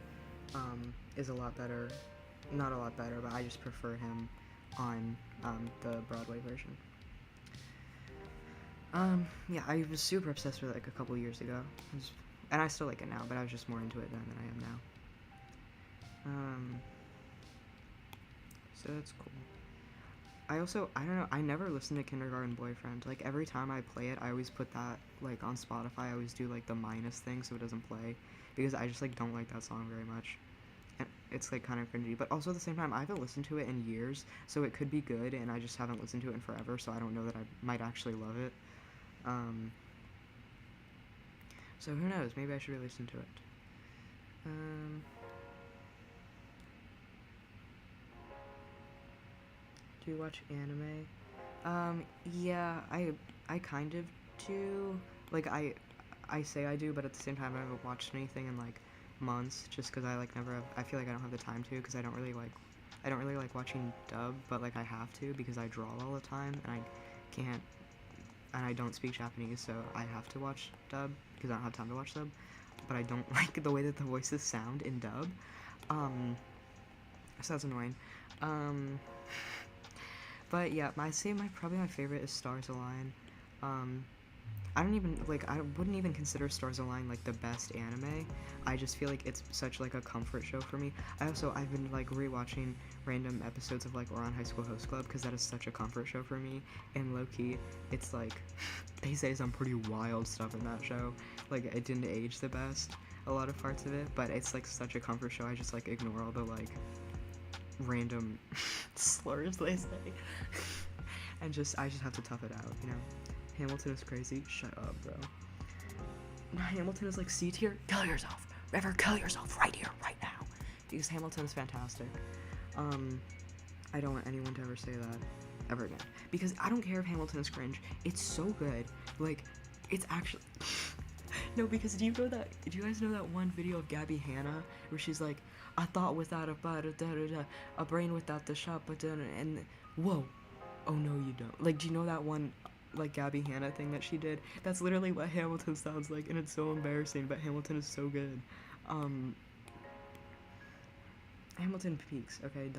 is a lot better, not a lot better, but I just prefer him on the Broadway version. Yeah, I was super obsessed with it like a couple years ago, and I still like it now, but I was just more into it then than I am now. So that's cool. I don't know, I never listened to Kindergarten Boyfriend. Like, every time I play it, I always put that, like, on Spotify. I always do, like, the minus thing so it doesn't play, because I just, like, don't like that song very much. And it's, like, kind of cringy. But also, at the same time, I haven't listened to it in years, so it could be good, and I just haven't listened to it in forever, so I don't know that I might actually love it. Um, so who knows? Maybe I should really listen to it. Do you watch anime? Yeah, I kind of do. Like, I say I do, but at the same time, I haven't watched anything in like months, just because I like never have. I feel like I don't have the time to, because I don't really like watching dub, but like I have to because I draw all the time and I can't, and I don't speak Japanese, so I have to watch dub because I don't have time to watch dub. But I don't like the way that the voices sound in dub. Um, so that's annoying. Um, but yeah, I say probably my favorite is Stars Align. Um, I don't even like I wouldn't even consider Stars Align like the best anime. I just feel like it's such like a comfort show for me. I've been like rewatching random episodes of like Ouran High School Host Club because that is such a comfort show for me. And low key, it's like they say some pretty wild stuff in that show. Like, it didn't age the best, a lot of parts of it, but it's like such a comfort show. I just like ignore all the like random slurs they say, and I just have to tough it out, you know. Hamilton is crazy. Shut up, bro. Hamilton is like C tier. Kill yourself, River. Kill yourself right here, right now, because Hamilton is fantastic. I don't want anyone to ever say that ever again, because I don't care if Hamilton is cringe. It's so good. Like, it's actually no, because do you guys know that one video of Gabby Hanna where she's like, I thought without a brain without the shot, but then and whoa, oh no you don't. Like, do you know that one like Gabby Hanna thing that she did? That's literally what Hamilton sounds like, and it's so embarrassing, but Hamilton is so good. Hamilton peaks. Okay,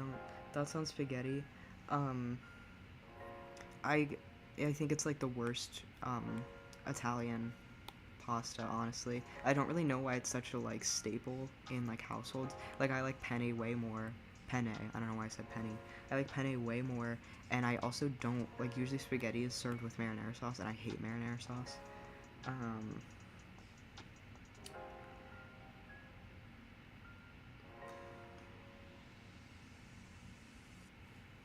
that sounds spaghetti. Um, I I think it's like the worst Italian pasta, honestly. I don't really know why it's such a like staple in like households. Like, I like penne way more. Penne. I don't know why I said penny. I like penne way more, and I also don't like, usually spaghetti is served with marinara sauce, and I hate marinara sauce. Um,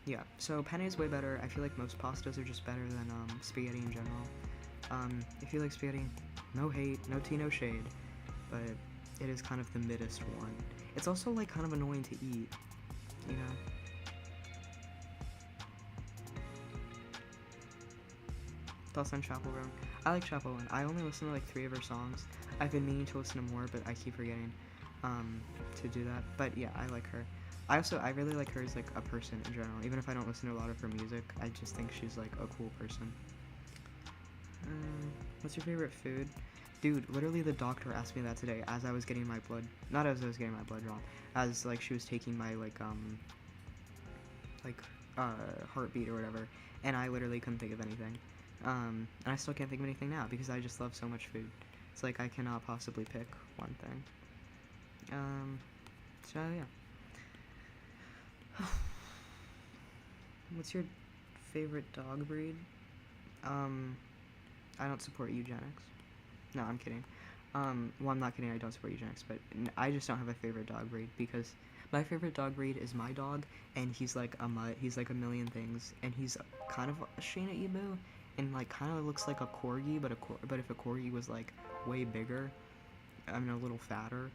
yeah. So penne is way better. I feel like most pastas are just better than spaghetti in general. If you like spaghetti, no hate, no tea, no shade, but it is kind of the middest one. It's also like kind of annoying to eat, you know. Thoughts on Chappell Roan? I like Chappell Roan. I only listen to like 3 of her songs. I've been meaning to listen to more, but I keep forgetting to do that. But yeah, I like her. I really like her as like a person in general. Even if I don't listen to a lot of her music, I just think she's like a cool person. What's your favorite food? Dude, literally the doctor asked me that today as I was getting my blood, not as I was getting my blood drawn, as like she was taking my like heartbeat or whatever, and I literally couldn't think of anything. And I still can't think of anything now because I just love so much food. It's like I cannot possibly pick one thing. So yeah. What's your favorite dog breed? I don't support eugenics. No, I'm kidding. Well, I'm not kidding, I don't support eugenics, but I just don't have a favorite dog breed because my favorite dog breed is my dog, and he's like a mutt. He's like a million things, and he's kind of a Shiba Inu, and like kind of looks like a corgi, but if a corgi was like way bigger, I mean a little fatter.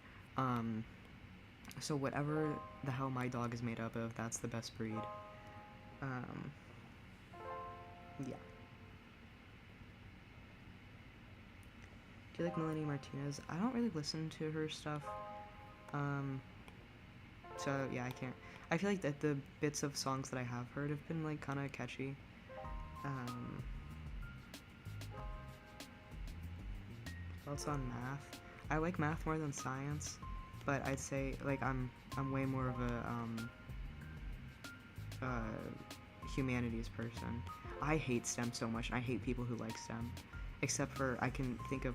So whatever the hell my dog is made up of, that's the best breed. Yeah. Do you like Melanie Martinez? I don't really listen to her stuff. So yeah, I can't. I feel like that the bits of songs that I have heard have been like kind of catchy. Um, Thoughts on math? I like math more than science, but I'd say like I'm way more of a humanities person. I hate STEM so much, and I hate people who like STEM. Except for I can think of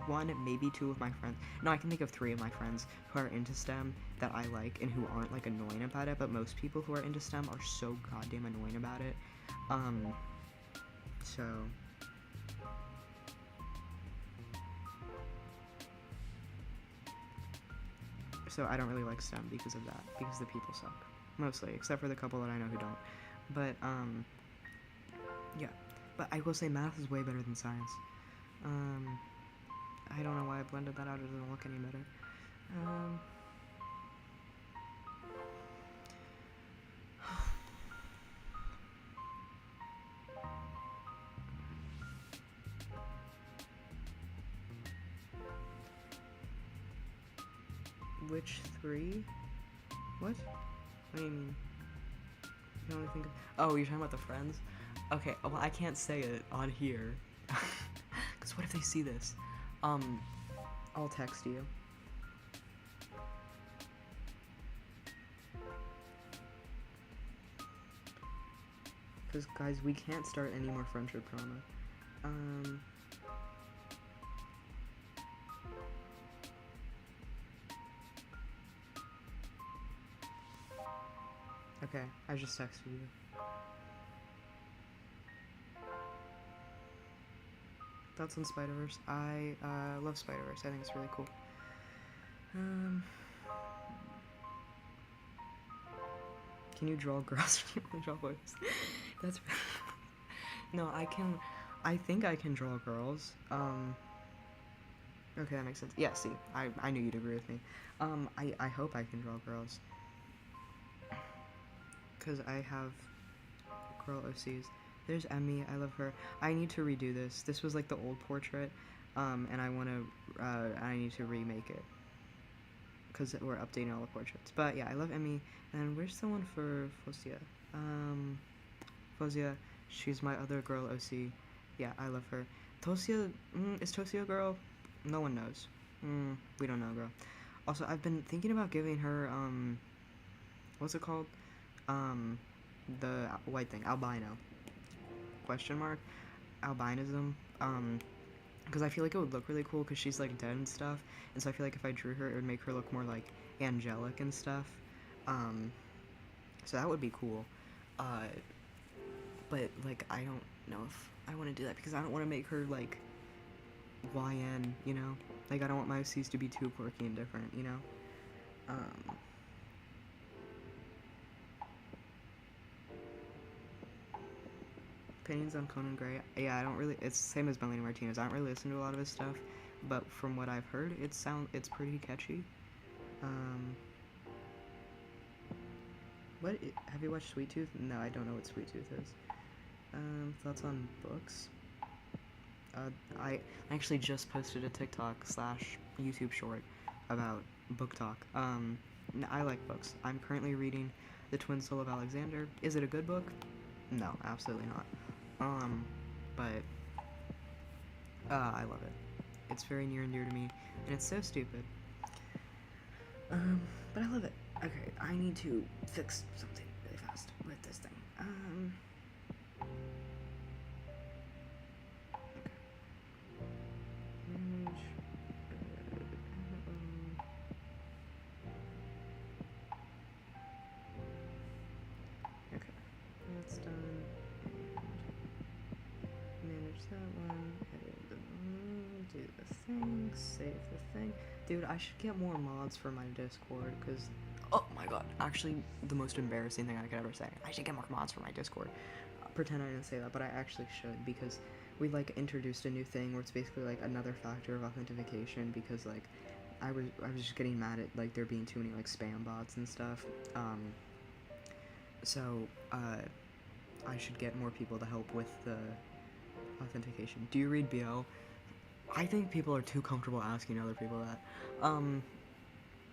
one, maybe two of my friends. No, I can think of three of my friends who are into STEM that I like and who aren't like annoying about it. But most people who are into STEM are so goddamn annoying about it. Um, so I don't really like STEM because of that. Because the people suck mostly, except for the couple that I know who don't. But yeah. But I will say math is way better than science. Um, I don't know why I blended that out. It doesn't look any better. Um, which three? What? What do you mean? You can only think of. Oh, you're talking about the friends? Okay. Well, I can't say it on here. Cause what if they see this? I'll text you. Cause guys, we can't start any more friendship drama. Um. Okay, I just texted you. Thoughts on Spider-Verse? I love Spider-Verse. I think it's really cool. Can you draw girls? Can you only draw boys? That's no. I can. I think I can draw girls. Okay, that makes sense. Yeah. See, I knew you'd agree with me. I hope I can draw girls. Cause I have girl OCs. There's Emmy. I love her. I need to redo this. This was like the old portrait, and I need to remake it. Cause we're updating all the portraits. But yeah, I love Emmy. And where's the one for Fosia? Fosia. She's my other girl OC. Yeah, I love her. Tosia. Is Tosia a girl? No one knows. We don't know, girl. Also, I've been thinking about giving her what's it called? The white thing, albino. Question mark. Albinism. Because I feel like it would look really cool because she's like dead and stuff, and so I feel like if I drew her, it would make her look more like angelic and stuff. So that would be cool. But like I don't know if I want to do that because I don't want to make her like YN, you know? Like I don't want my OCs to be too quirky and different, you know? Opinions on Conan Gray? Yeah, I don't really. It's the same as Melanie Martinez. I don't really listen to a lot of his stuff, but from what I've heard, it's pretty catchy. Have you watched Sweet Tooth? No, I don't know what Sweet Tooth is. Thoughts on books? I actually just posted a TikTok / YouTube short about book talk. I like books. I'm currently reading The Twin Soul of Alexander. Is it a good book? No, absolutely not. But I love it. It's very near and dear to me, and it's so stupid. But I love it. Okay, I need to fix something really fast with this thing. Okay, that's done. Manage that one. Edit the one. Do the thing. Save the thing. Dude, I should get more mods for my Discord, because oh my god, actually the most embarrassing thing I could ever say. I should get more mods for my Discord. Pretend I didn't say that, but I actually should, because we like introduced a new thing where it's basically like another factor of authentication, because like I was just getting mad at like there being too many like spam bots and stuff. So I should get more people to help with the authentication. Do you read BL? I think people are too comfortable asking other people that.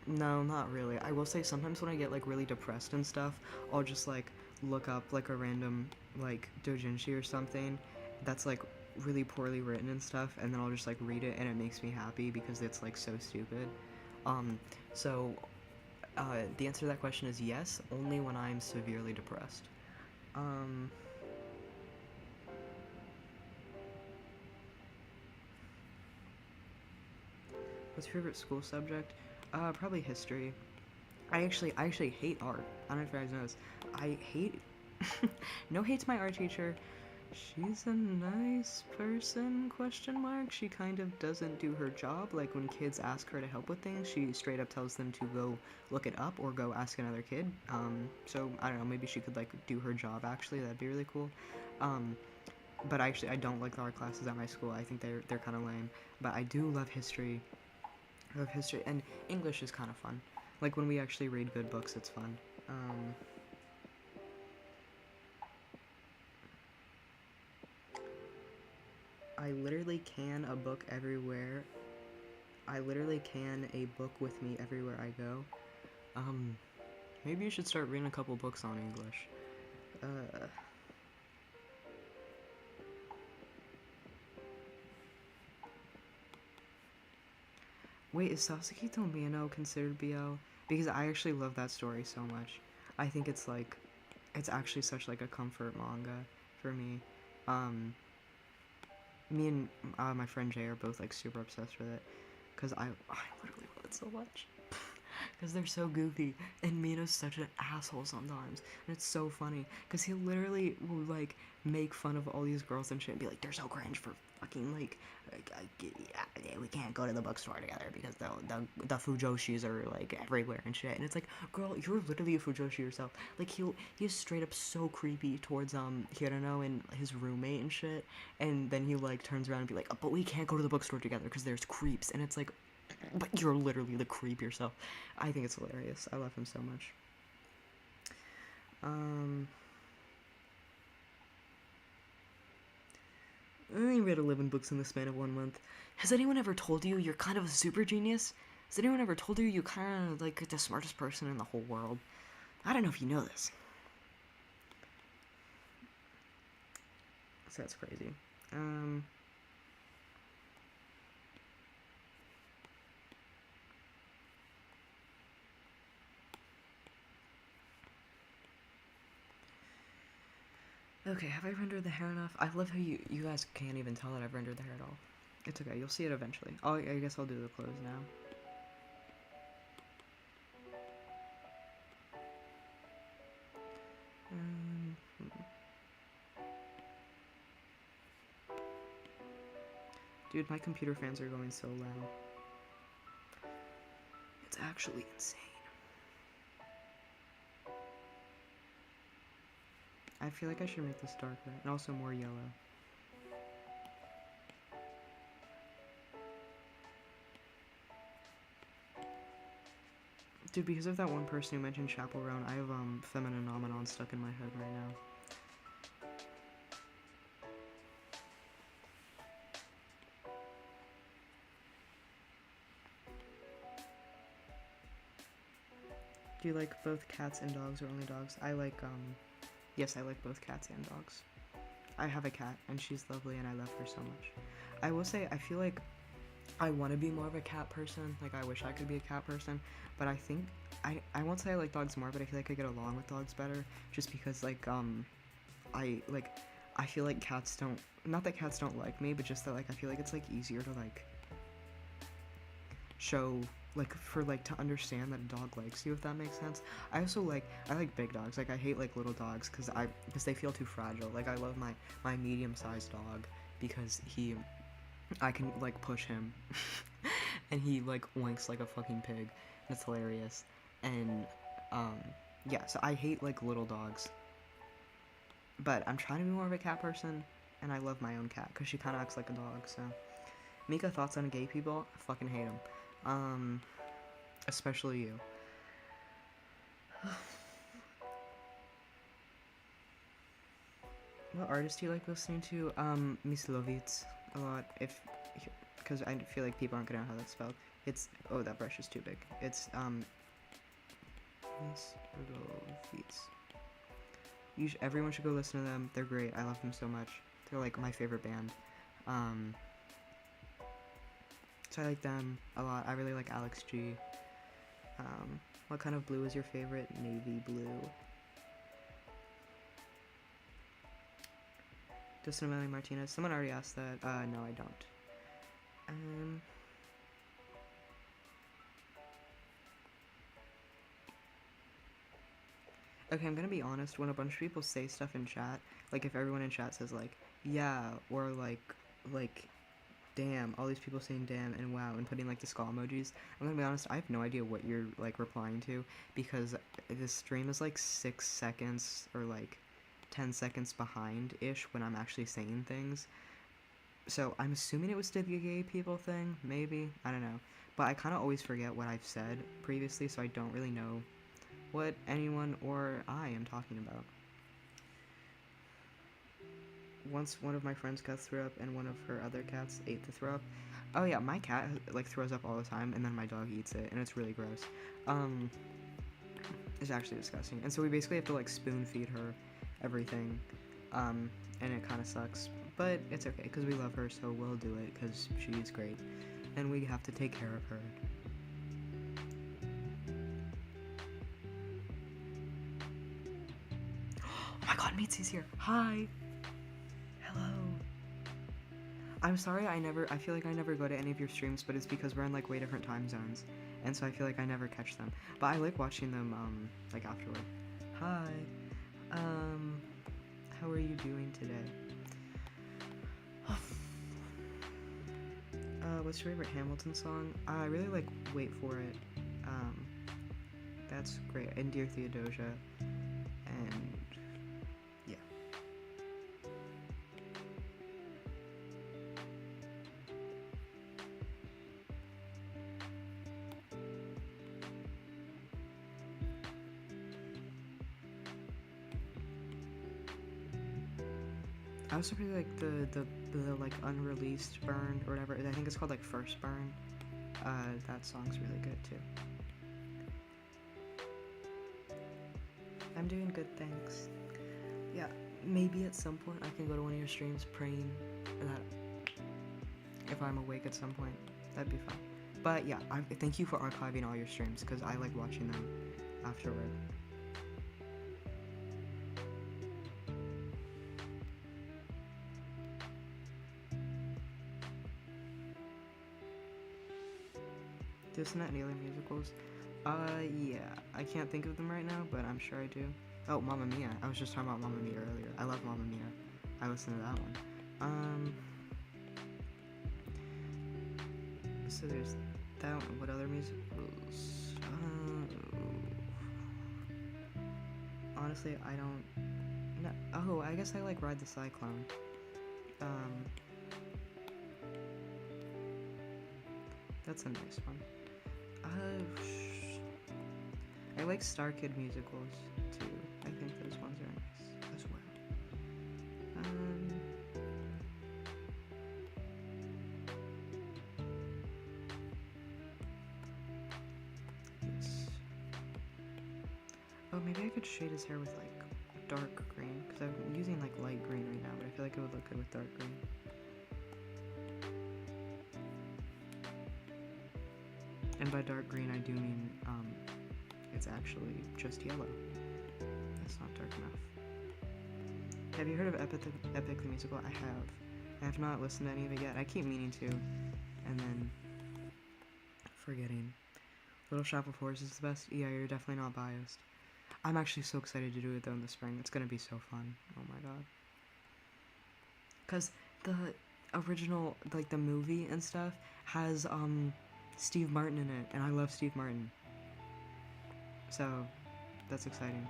No, not really. I will say sometimes when I get like really depressed and stuff, I'll just like look up like a random like doujinshi or something that's like really poorly written and stuff, and then I'll just like read it and it makes me happy because it's like so stupid. Um, so the answer to that question is yes, only when I'm severely depressed. Um, what's your favorite school subject? Probably history. I actually hate art. I don't know if you guys know this. I hate. No hates my art teacher. She's a nice person, question mark. She kind of doesn't do her job. Like when kids ask her to help with things, she straight up tells them to go look it up or go ask another kid. So I don't know, maybe she could like do her job actually. That'd be really cool. Um, but actually I don't like the art classes at my school. I think they're kind of lame. But I do love history. I love history and English is kind of fun. Like when we actually read good books, it's fun. Um, I literally can a book everywhere. I literally can a book with me everywhere I go. Um, Maybe you should start reading a couple books on English. Uh, Wait, is Sasaki to Mino considered BL? Because I actually love that story so much. I think it's like, it's actually such like a comfort manga for me. Um, Me and my friend Jay are both like super obsessed with it because I literally love it so much. Because they're so goofy, and Mino's such an asshole sometimes, and it's so funny because he literally will like make fun of all these girls and shit and be like, they're so cringe for fucking yeah, we can't go to the bookstore together because the fujoshis are like everywhere and shit, and it's like, girl, you're literally a fujoshi yourself. Like he's straight up so creepy towards Hirano and his roommate and shit, and then he like turns around and be like, but we can't go to the bookstore together because there's creeps, and it's like, but you're literally the creep yourself. I think it's hilarious. I love him so much. Um, I only read 11 books in the span of 1 month. Has anyone ever told you you're kind of a super genius? Has anyone ever told you you're kind of like the smartest person in the whole world? I don't know if you know this. So that's crazy. Um, okay, have I rendered the hair enough? I love how you guys can't even tell that I've rendered the hair at all. It's okay, you'll see it eventually. I guess I'll do the clothes now. Um, Dude, my computer fans are going so loud. It's actually insane. I feel like I should make this darker and also more yellow. Dude, because of that one person who mentioned Chaperone, I have Femininomenon stuck in my head right now. Do you like both cats and dogs or only dogs? Yes, I like both cats and dogs. I have a cat and she's lovely and I love her so much. I will say, I feel like I want to be more of a cat person. Like, I wish I could be a cat person, but I think, I won't say I like dogs more, but I feel like I get along with dogs better just because, like, I, like, I feel like cats don't, not that cats don't like me, but just that, like, I feel like it's, like, easier to, like, show like for like to understand that a dog likes you, if that makes sense. I like big dogs. Like I hate like little dogs because they feel too fragile. Like I love my medium-sized dog because I can like push him and he like oinks like a fucking pig. It's hilarious. And um yeah, so I hate like little dogs. But I'm trying to be more of a cat person and I love my own cat cuz she kind of acts like a dog, so Mika, thoughts on gay people? I fucking hate them. Especially you. What artist do you like listening to? Miss Lovitz a lot. If because I feel like people aren't gonna know how that's spelled. It's, oh, that brush is too big. It's everyone should go listen to them. They're great. I love them so much. They're like my favorite band. So I like them a lot. I really like Alex G. What kind of blue is your favorite? Navy blue. Justin Emily Martinez. Someone already asked that. No, I don't. Okay, I'm gonna be honest. When a bunch of people say stuff in chat, like if everyone in chat says like, yeah, or like, damn, all these people saying damn and wow and putting like the skull emojis, I'm gonna be honest, I have no idea what you're like replying to, because this stream is like 6 seconds or like 10 seconds behind ish when I'm actually saying things. So I'm assuming it was the gay people thing, maybe, I don't know, but I kind of always forget what I've said previously, so I don't really know what anyone or I am talking about. Once one of my friend's cats threw up and one of her other cats ate the throw up. Oh yeah, my cat like throws up all the time and then my dog eats it and it's really gross. It's actually disgusting. And so we basically have to like spoon feed her everything. And it kind of sucks, but it's okay because we love her, so we'll do it because she's great and we have to take care of her. Oh my god, Mitzi's here. Hi. Hello. I'm sorry I feel like I never go to any of your streams, but it's because we're in like way different time zones. And so I feel like I never catch them. But I like watching them like afterward. Hi. How are you doing today? What's your favorite Hamilton song? I really like Wait For It. That's great. And Dear Theodosia. And yeah. I also really like the like unreleased Burn or whatever. I think it's called like First Burn. That song's really good too. I'm doing good, thanks. Yeah, maybe at some point I can go to one of your streams praying that if I'm awake at some point, that'd be fun. But yeah, thank you for archiving all your streams because I like watching them afterward. Do you listen to any other musicals? Yeah. I can't think of them right now, but I'm sure I do. Oh, Mamma Mia. I was just talking about Mamma Mia earlier. I love Mamma Mia. I listen to that one. So there's that one. What other musicals? Honestly, I don't... No. Oh, I guess I like Ride the Cyclone. That's a nice one. I like Star Kid musicals too. I think those ones are nice as well. Yes. Oh, maybe I could shade his hair with like dark green because I'm using like light green right now, but I feel like it would look good with dark green. And by dark green, I do mean it's actually just yellow. That's not dark enough. Have you heard of Epic the Musical? I have. I have not listened to any of it yet. I keep meaning to, and then forgetting. Little Shop of Horrors is the best. Yeah, you're definitely not biased. I'm actually so excited to do it though in the spring. It's gonna be so fun. Oh my god. Cause the original, like the movie and stuff, has Steve Martin in it, and I love Steve Martin. So, that's exciting.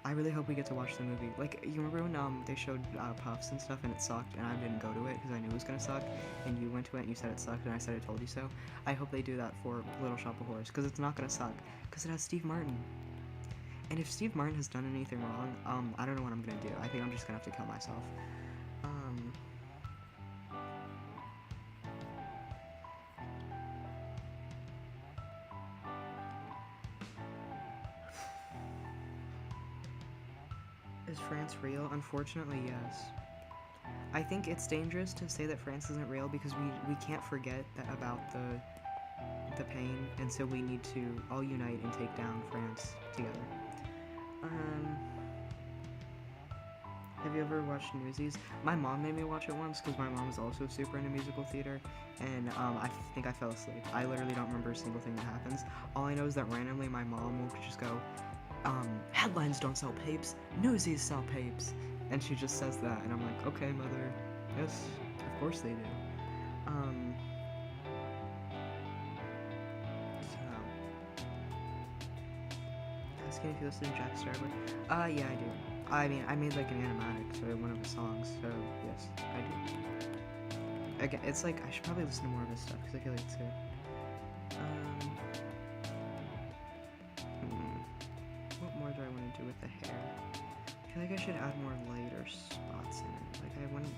I really hope we get to watch the movie. Like, you remember when they showed Puffs and stuff and it sucked and I didn't go to it because I knew it was gonna suck, and you went to it and you said it sucked and I said I told you so? I hope they do that for Little Shop of Horrors because it's not gonna suck because it has Steve Martin. And if Steve Martin has done anything wrong, I don't know what I'm gonna do. I think I'm just gonna have to kill myself. Is France real? Unfortunately, yes. I think it's dangerous to say that France isn't real because we can't forget that about the pain, and so we need to all unite and take down France together. Um, have you ever watched Newsies? My mom made me watch it once because my mom is also super into musical theater, and I think I fell asleep. I literally don't remember a single thing that happens. All I know is that randomly my mom will just go, headlines don't sell papes, Newsies sell papes. And she just says that, and I'm like, okay, mother, yes, of course they do. So, asking if you listen to Jack Starboy. Yeah, I do. I mean, I made like an animatic to one of his songs, so yes, I do. Again, it's like, I should probably listen to more of his stuff, because I feel like it's good. What more do I want to do with the hair? I feel like I should add more lighter spots in it. Like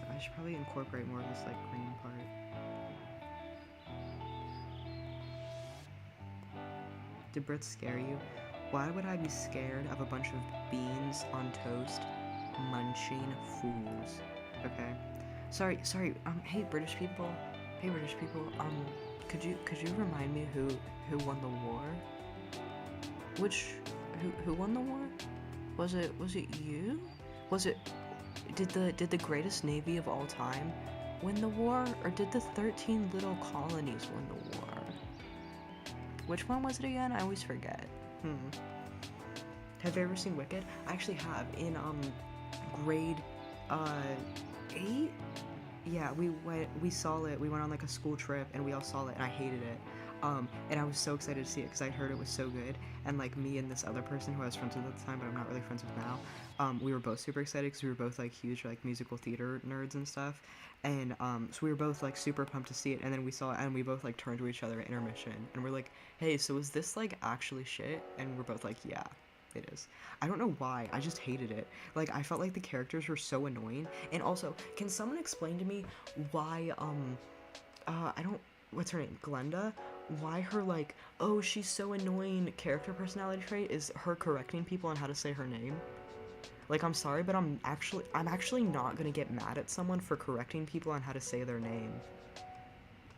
I should probably incorporate more of this like green part. Did Brits scare you? Why would I be scared of a bunch of beans on toast, munching fools? Okay. Sorry. Hey British people. Could you remind me who won the war? Who won the war? Was it you? Did the greatest navy of all time win the war, or did the 13 little colonies win the war? Which one was it again? I always forget. Have you ever seen Wicked? I actually have. In grade 8? Yeah, we saw it. We went on like a school trip and we all saw it, and I hated it. And I was so excited to see it because I heard it was so good, and like me and this other person who I was friends with at the time, but I'm not really friends with now, we were both super excited because we were both like huge like musical theater nerds and stuff, and so we were both like super pumped to see it, and then we saw it and we both like turned to each other at intermission and we're like, hey, so is this like actually shit? And we're both like, yeah, it is. I don't know why, I just hated it. Like, I felt like the characters were so annoying, and also, can someone explain to me why I don't, what's her name, Glenda, why her like, oh, she's so annoying character personality trait is her correcting people on how to say her name? Like, I'm sorry, but I'm actually not gonna get mad at someone for correcting people on how to say their name.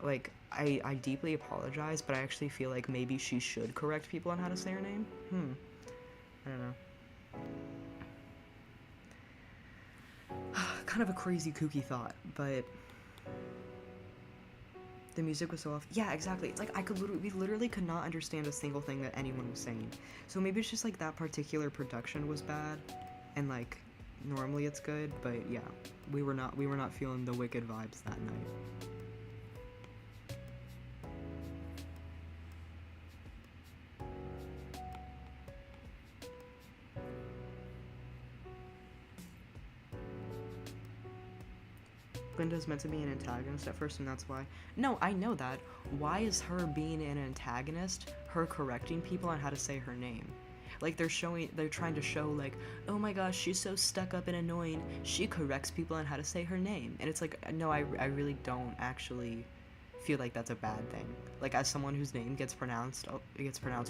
Like, I deeply apologize, but I actually feel like maybe she should correct people on how to say her name. I don't know. Kind of a crazy, kooky thought, but the music was so off. Yeah, exactly. It's like we literally could not understand a single thing that anyone was saying. So maybe it's just like that particular production was bad, and like normally it's good, but yeah, we were not feeling the Wicked vibes that night. Glinda's meant to be an antagonist at first, and that's why. No, I know that. Why is her being an antagonist her correcting people on how to say her name? Like, they're trying to show, like, oh my gosh, she's so stuck up and annoying, she corrects people on how to say her name. And it's like, no, I really don't actually feel like that's a bad thing. Like, as someone whose name gets pronounced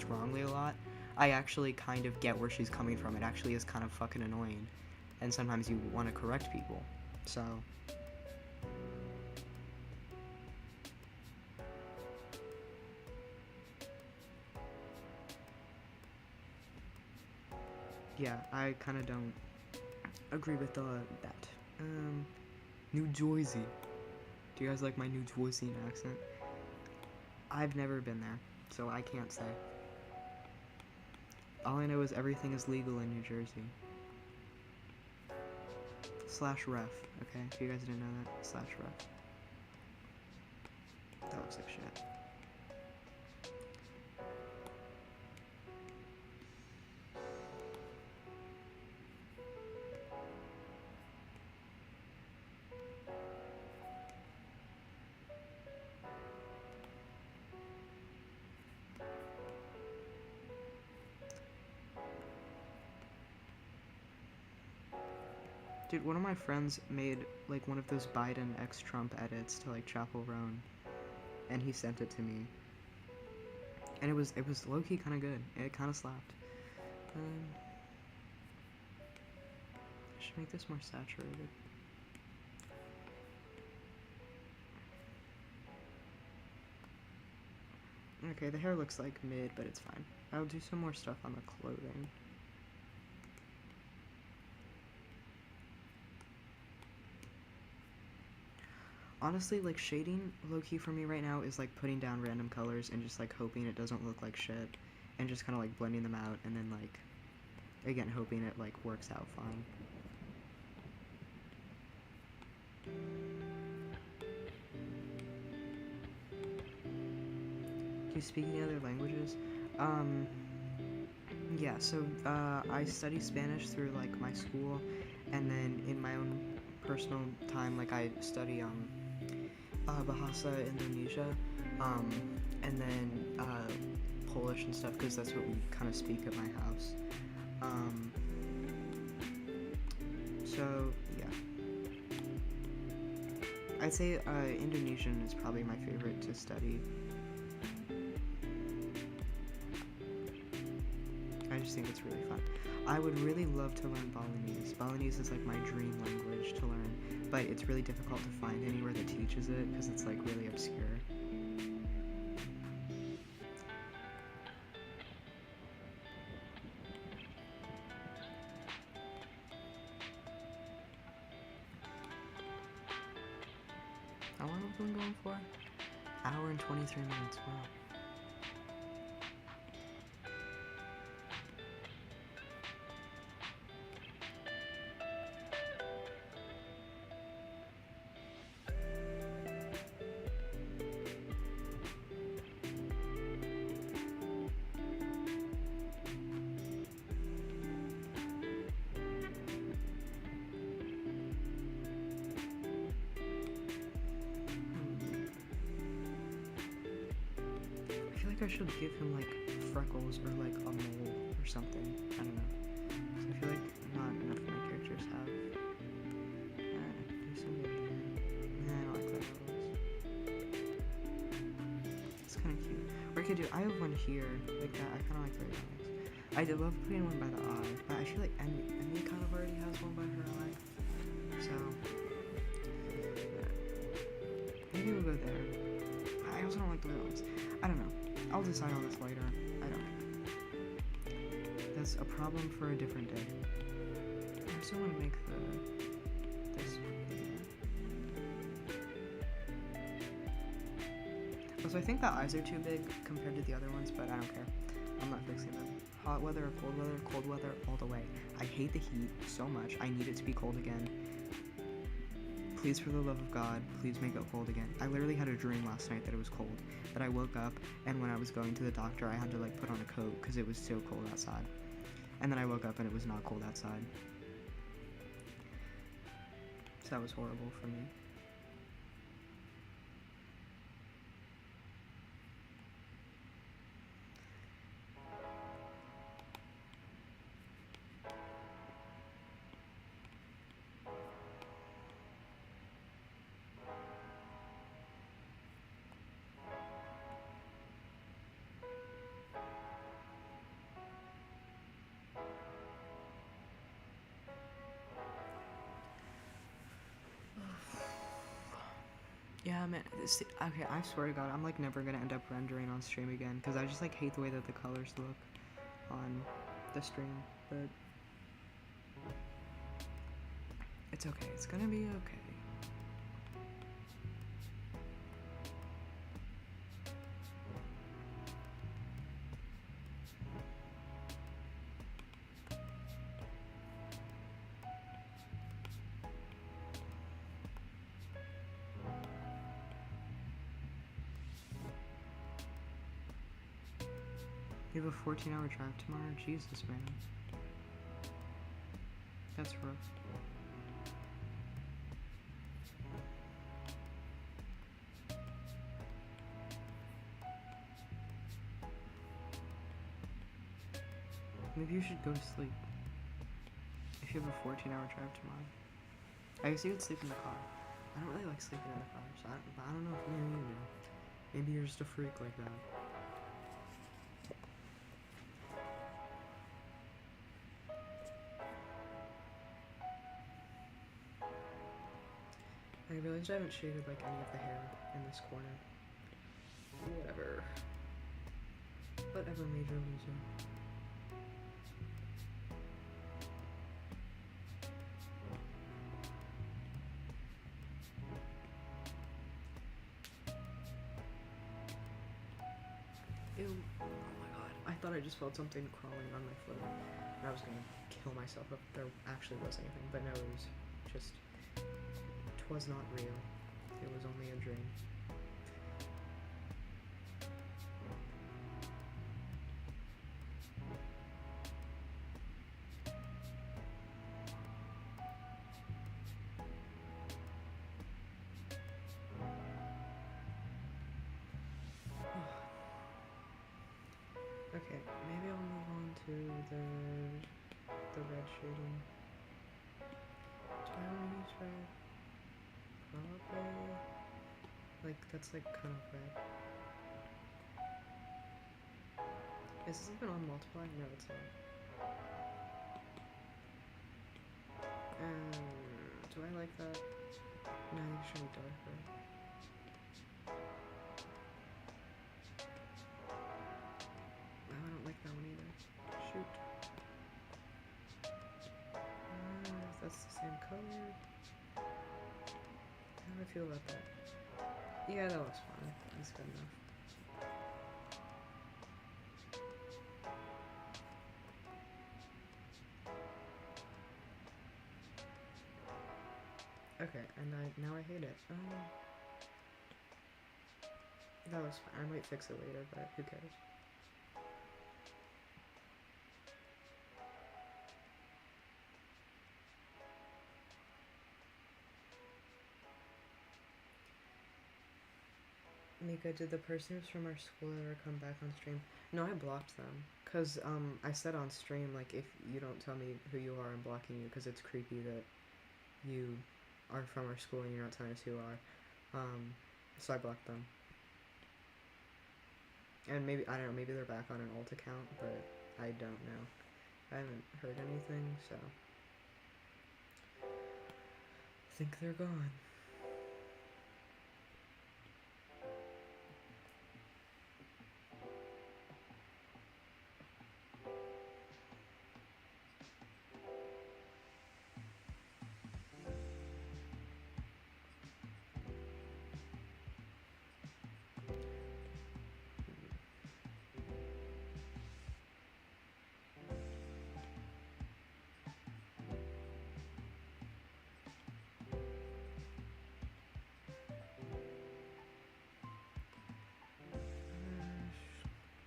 wrongly a lot, I actually kind of get where she's coming from. It actually is kind of fucking annoying. And sometimes you want to correct people. So... yeah, I kind of don't agree with that. New Jersey. Do you guys like my New Jersey accent? I've never been there, so I can't say. All I know is everything is legal in New Jersey. /ref, okay? If you guys didn't know that, /ref. That looks like shit. Dude, one of my friends made, like, one of those Biden x-Trump edits to, like, Chapel Roan, and he sent it to me. And it was low-key kind of good. It kind of slapped. make this more saturated. Okay, the hair looks like mid, but it's fine. I'll do some more stuff on the clothing. Honestly, like, shading low-key for me right now is like putting down random colors and just like hoping it doesn't look like shit, and just kind of like blending them out, and then like, again, hoping it like works out fine. Do you speak any other languages? Yeah, so I study Spanish through like my school, and then in my own personal time, like I study Bahasa Indonesia, and then Polish and stuff, because that's what we kind of speak at my house. So yeah, I'd say Indonesian is probably my favorite to study. I just think it's really fun. I would really love to learn Balinese. Balinese is like my dream language to learn, but it's really difficult to find anywhere that teaches it because it's like really obscure. How long have we been going for? Hour and 23 minutes, wow. I should give him like freckles or like a mole or something. I don't know. So I feel like not enough of my characters have. Do something here. Nah, I don't like that. It's kind of cute. Or I could do. I have one here like that. I kind of like the way that looks. I did love putting one by the eye, but I feel like Emmy kind of already has one by her eye. So maybe we'll go there. I also don't like the way it looks. I don't know. I'll decide on this later. I don't know. That's a problem for a different day. I still want to make this one. Also, I think the eyes are too big compared to the other ones, but I don't care. I'm not fixing them. Hot weather or cold weather, all the way. I hate the heat so much. I need it to be cold again. Please, for the love of God, please make it cold again. I literally had a dream last night that it was cold. But I woke up, and when I was going to the doctor, I had to like put on a coat because it was so cold outside. And then I woke up and it was not cold outside. So that was horrible for me. Yeah, man. Okay, I swear to God, I'm like never gonna end up rendering on stream again because I just like hate the way that the colors look on the stream. But it's okay. It's gonna be okay. You have a 14-hour drive tomorrow? Jesus, man. That's rough. Maybe you should go to sleep. If you have a 14-hour drive tomorrow. I guess you could sleep in the car. I don't really like sleeping in the car, so I don't know if maybe you do. Maybe you're just a freak like that. least I haven't shaded like any of the hair in this corner. Whatever. Whatever, Major Loser. Ew. Oh my god. I thought I just felt something crawling on my foot. And I was gonna kill myself if there actually was anything. But no, it was just... 'twas not real. It was only a dream. Okay, maybe I'll move on to the red shading. Do I want to use red? Probably. Like, that's like kind of red. Is this even on multiply? No, it's not. Do I like that? No, it should be darker. No, I don't like that one either. Shoot. If that's the same color. How do I feel about that? Yeah, that looks fine. That's good enough. Okay, and now I hate it. That was fine. I might fix it later, but who cares? Mika, did the person who's from our school ever come back on stream? No, I blocked them. Cause I said on stream, like, if you don't tell me who you are, I'm blocking you, cause it's creepy that you are from our school and you're not telling us who you are. So I blocked them. And maybe, I don't know, maybe they're back on an alt account, but I don't know. I haven't heard anything, so I think they're gone.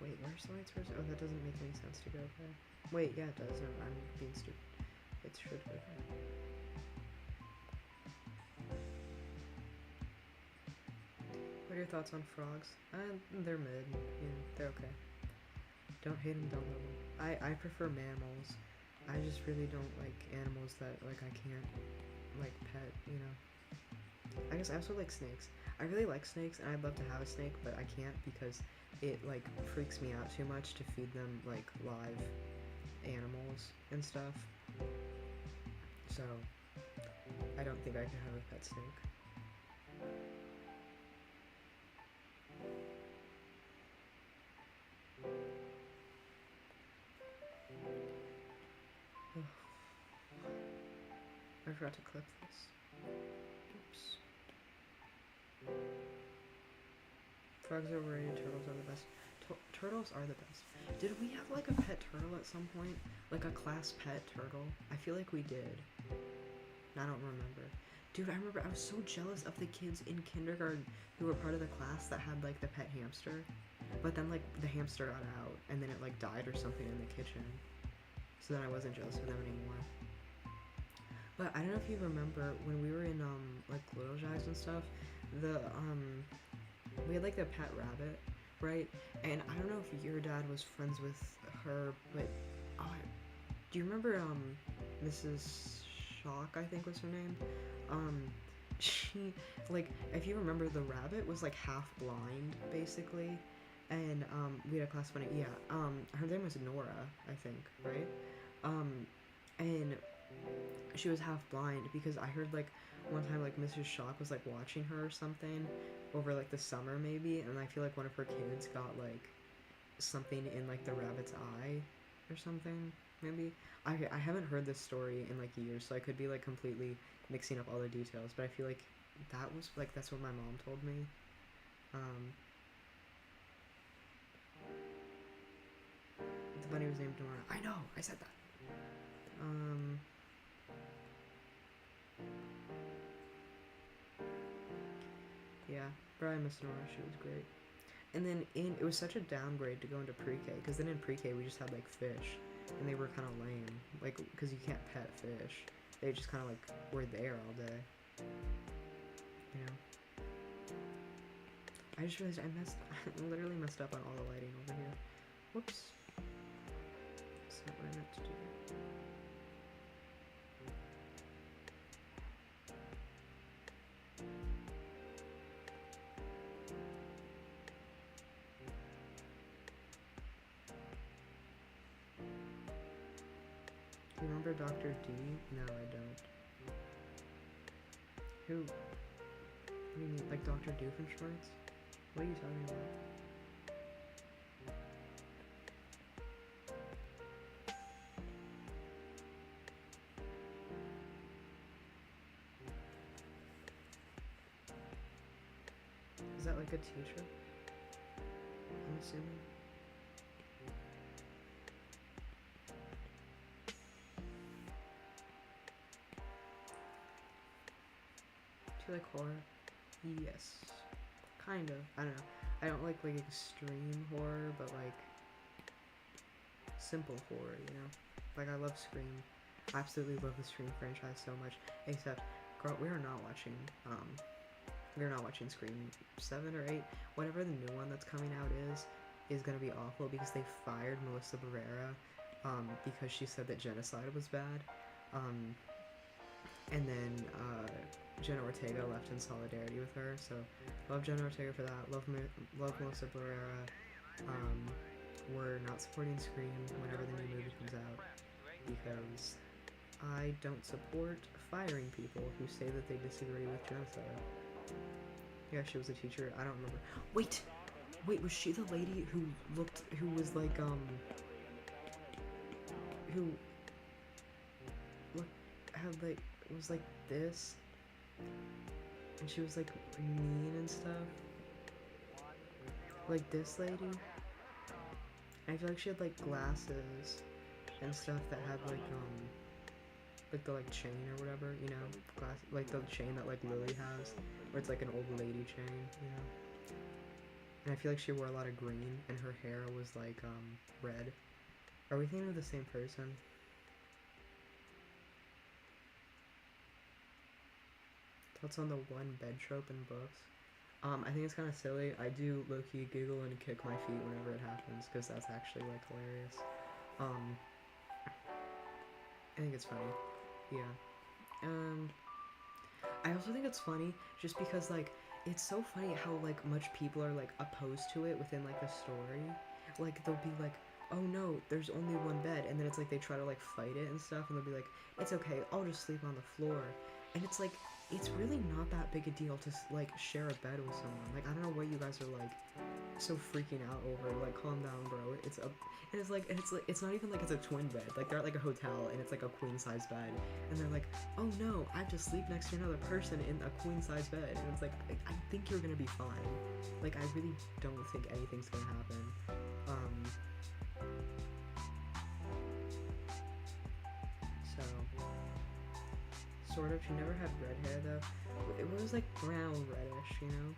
Wait, where's the lights? Oh, that doesn't make any sense to go there. Wait, yeah, it does. No, I'm being stupid. It should go there. What are your thoughts on frogs? They're mid. Yeah, they're okay. Don't hate them, don't love them. I prefer mammals. I just really don't like animals that, like, I can't, like, pet, you know? I guess I also like snakes. I really like snakes, and I'd love to have a snake, but I can't because it, like, freaks me out too much to feed them, like, live animals and stuff. So, I don't think I could have a pet snake. I forgot to clip this. Oops. Frogs are overrated, turtles are the best. Turtles are the best. Did we have like a pet turtle at some point? Like a class pet turtle? I feel like we did. I don't remember. Dude, I remember I was so jealous of the kids in kindergarten who were part of the class that had like the pet hamster. But then like the hamster got out and then it like died or something in the kitchen. So then I wasn't jealous of them anymore. But I don't know if you remember when we were in like Little Jacks and stuff, we had like the pet rabbit, right? And I don't know if your dad was friends with her, but do you remember Mrs. Shock, I think was her name? She, like, if you remember, the rabbit was like half blind basically, and we had a class funny, yeah, her name was Nora, I think, right? And she was half blind because I heard like one time like Mrs. Shock was like watching her or something over like the summer maybe, and I feel like one of her kids got like something in like the rabbit's eye or something maybe. I haven't heard this story in like years, so I could be like completely mixing up all the details, but I feel like that was like that's what my mom told me. Um, the bunny was named Nora. I know, I said that. Um, yeah, but I miss Nora. She was great. And then it was such a downgrade to go into pre-K because then in pre-K we just had like fish, and they were kind of lame. Like because you can't pet fish, they just kind of like were there all day. You know. I just realized I literally messed up on all the lighting over here. Whoops. That's not what I meant to do. Do you remember Dr. D? No, I don't. Who? What do you mean? Like Dr. Doofenshmirtz? What are you talking about? Is that like a teacher? I'm assuming. Do you like horror? Yes. Kind of. I don't know. I don't like extreme horror, but like simple horror, you know? Like I love Scream. I absolutely love the Scream franchise so much. Except, girl, we are not watching Scream 7 or 8. Whatever the new one that's coming out is gonna be awful because they fired Melissa Barrera because she said that genocide was bad. And then Jenna Ortega left in solidarity with her, so love Jenna Ortega for that. Love Melissa Barrera. We're not supporting Scream whenever the new movie comes out because I don't support firing people who say that they disagree with genocide. Yeah, she was a teacher. I don't remember. Wait, was she the lady who was like who had like was like this, and she was like mean and stuff, like this lady? I feel like she had like glasses and stuff that had like the like chain or whatever, you know, like the chain that like Lily has, where it's like an old lady chain, you know. And I feel like she wore a lot of green, and her hair was like red. Are we thinking of the same person? Thoughts on the one bed trope in books? I think it's kind of silly. I do low-key giggle and kick my feet whenever it happens, because that's actually like hilarious. I think it's funny. Yeah. I also think it's funny just because like it's so funny how like much people are like opposed to it within like a story. Like they'll be like, oh no, there's only one bed, and then it's like they try to like fight it and stuff, and they'll be like, it's okay, I'll just sleep on the floor. And it's like it's really not that big a deal to like share a bed with someone. Like I don't know what you guys are like so freaking out over. Like calm down, bro. It's not even like it's a twin bed. Like they're at like a hotel and it's like a queen size bed, and they're like, oh no, I have to sleep next to another person in a queen size bed, and it's like I think you're gonna be fine. Like I really don't think anything's gonna happen. So sort of. She never had red hair though. It was like brown reddish, you know.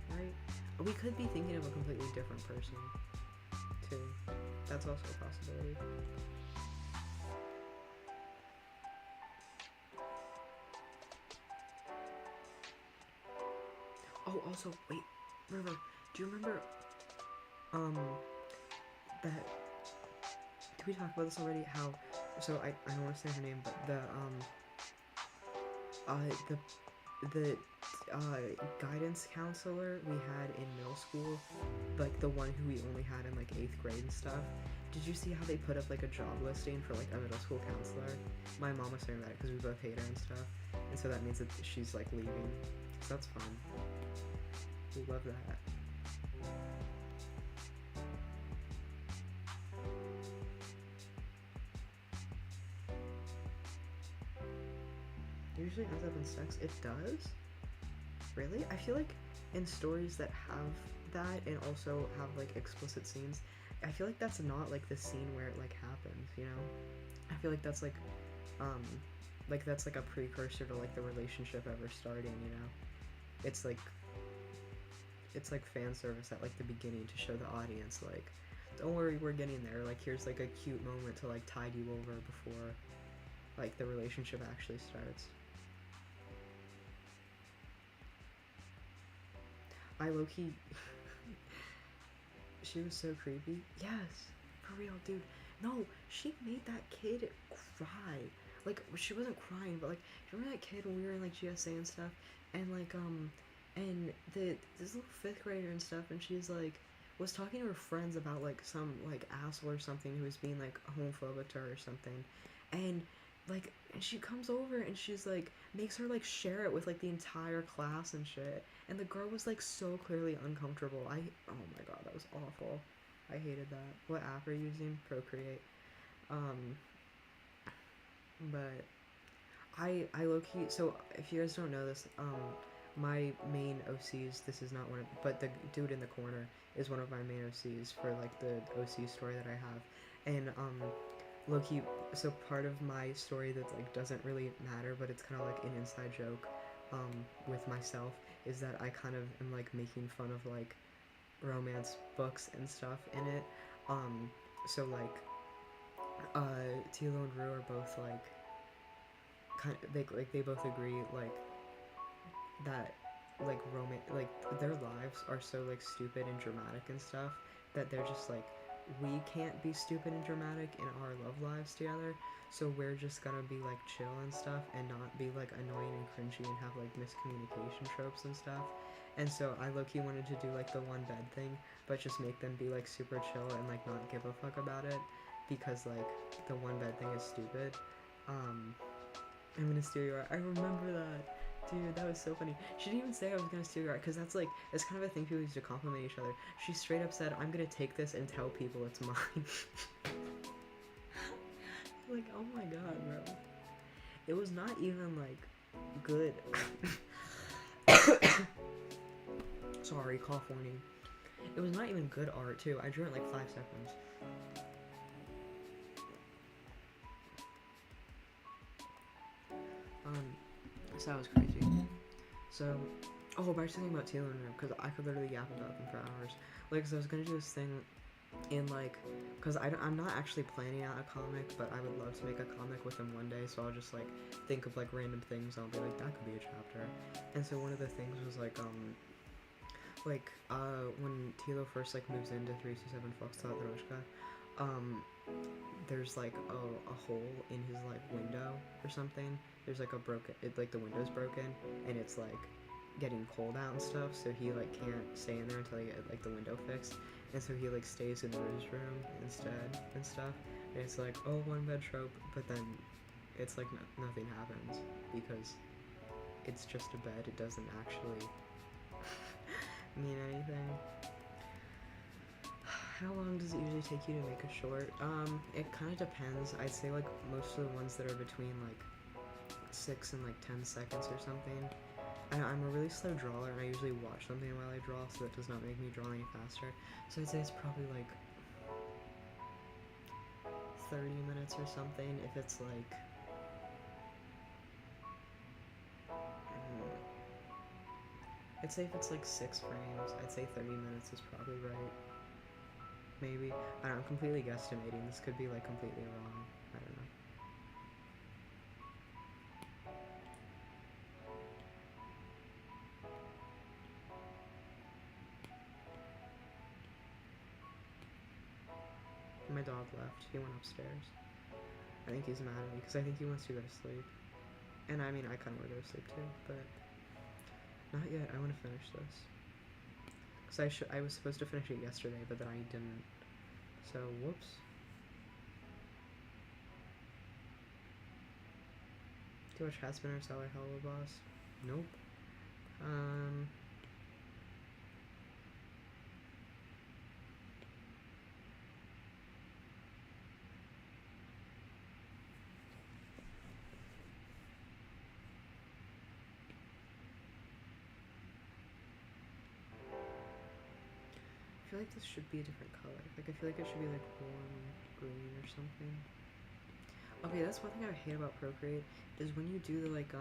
Right? We could be thinking of a completely different person, too. That's also a possibility. Oh, also, wait, River, do you remember, that, did we talk about this already? How, so I don't want to say her name, but the the guidance counselor we had in middle school, like the one who we only had in like 8th grade and stuff. Did you see how they put up like a job listing for like a middle school counselor? My mom was saying that because we both hate her and stuff, and so that means that she's like leaving. So that's fun. We love that. Usually ends up in sex. It does? Really? I feel like in stories that have that and also have like explicit scenes, I feel like that's not like the scene where it like happens, you know? I feel um like that's like a precursor to like the relationship ever starting, you know? It's like fan service at like the beginning to show the audience like don't worry, we're getting there. Like here's like a cute moment to like tide you over before like the relationship actually starts. I low key she was so creepy. Yes, for real, dude. No, she made that kid cry. Like she wasn't crying, but like remember that kid when we were in like GSA and stuff, and like and this little 5th grader and stuff, and she's like was talking to her friends about like some like asshole or something who was being like homophobic to her or something, and like and she comes over and she's like makes her like share it with like the entire class and shit, and the girl was like so clearly uncomfortable. Oh my god, that was awful. I hated that. What app are you using? Procreate. Um, but I low key. So if you guys don't know this, my main OCs. This is not one of, but the dude in the corner is one of my main OCs for like the OC story that I have, and low key. So part of my story that like doesn't really matter, but it's kind of like an inside joke, with myself is that I kind of am like making fun of like romance books and stuff in it. Um, so like Tilo and Rue are both like they both agree like that like their lives are so like stupid and dramatic and stuff that they're just like we can't be stupid and dramatic in our love lives together, so we're just gonna be like chill and stuff and not be like annoying and cringy and have like miscommunication tropes and stuff. And so I low-key wanted to do like the one bed thing, but just make them be like super chill and like not give a fuck about it, because like the one bed thing is stupid. um I'm gonna steal your art. I remember that. Dude, that was so funny. She didn't even say I was gonna steal your art, because that's like, it's kind of a thing people use to compliment each other. She straight up said, I'm gonna take this and tell people it's mine. Like, oh my god, bro. It was not even like good. Sorry, cough warning. It was not even good art, too. I drew it in like 5 seconds. So that was crazy. So, oh, but I was thinking about Taylor now, because I could literally yap about them for hours. Like, so I was gonna do this thing in like, because I'm not actually planning out a comic, but I would love to make a comic with him one day. So I'll just like think of like random things. And I'll be like, that could be a chapter. And so one of the things was when Tilo first like moves into 327 Foxtrot Roshka, um, there's like a hole in his like window or something. There's like a broken, like the window's broken, and it's like getting cold out and stuff. So he like can't stay in there until they get like the window fixed, and so he like stays in Rue's room instead and stuff. And it's like, oh, one bed trope, but then it's like nothing happens because it's just a bed. It doesn't actually mean anything. How long does it usually take you to make a short? It kind of depends. I'd say like most of the ones that are between like 6 and like 10 seconds or something. I'm a really slow drawer, and I usually watch something while I draw, so that does not make me draw any faster. So I'd say it's probably like 30 minutes or something. If it's like I'd say if it's like 6 frames, I'd say 30 minutes is probably right. Maybe. I don't know, I'm completely guesstimating. This could be like completely wrong. I don't know. My dog left. He went upstairs. I think he's mad at me because I think he wants to go to sleep. And I mean, I kind of want to go to sleep too, but Not yet. I want to finish this. Because I was supposed to finish it yesterday, but then I didn't. So, whoops. Do you watch Hatspinner Seller Hello Boss? Nope. I feel like this should be a different color. Like, I feel like it should be like warm green or something. Okay, that's one thing I hate about Procreate is when you do the like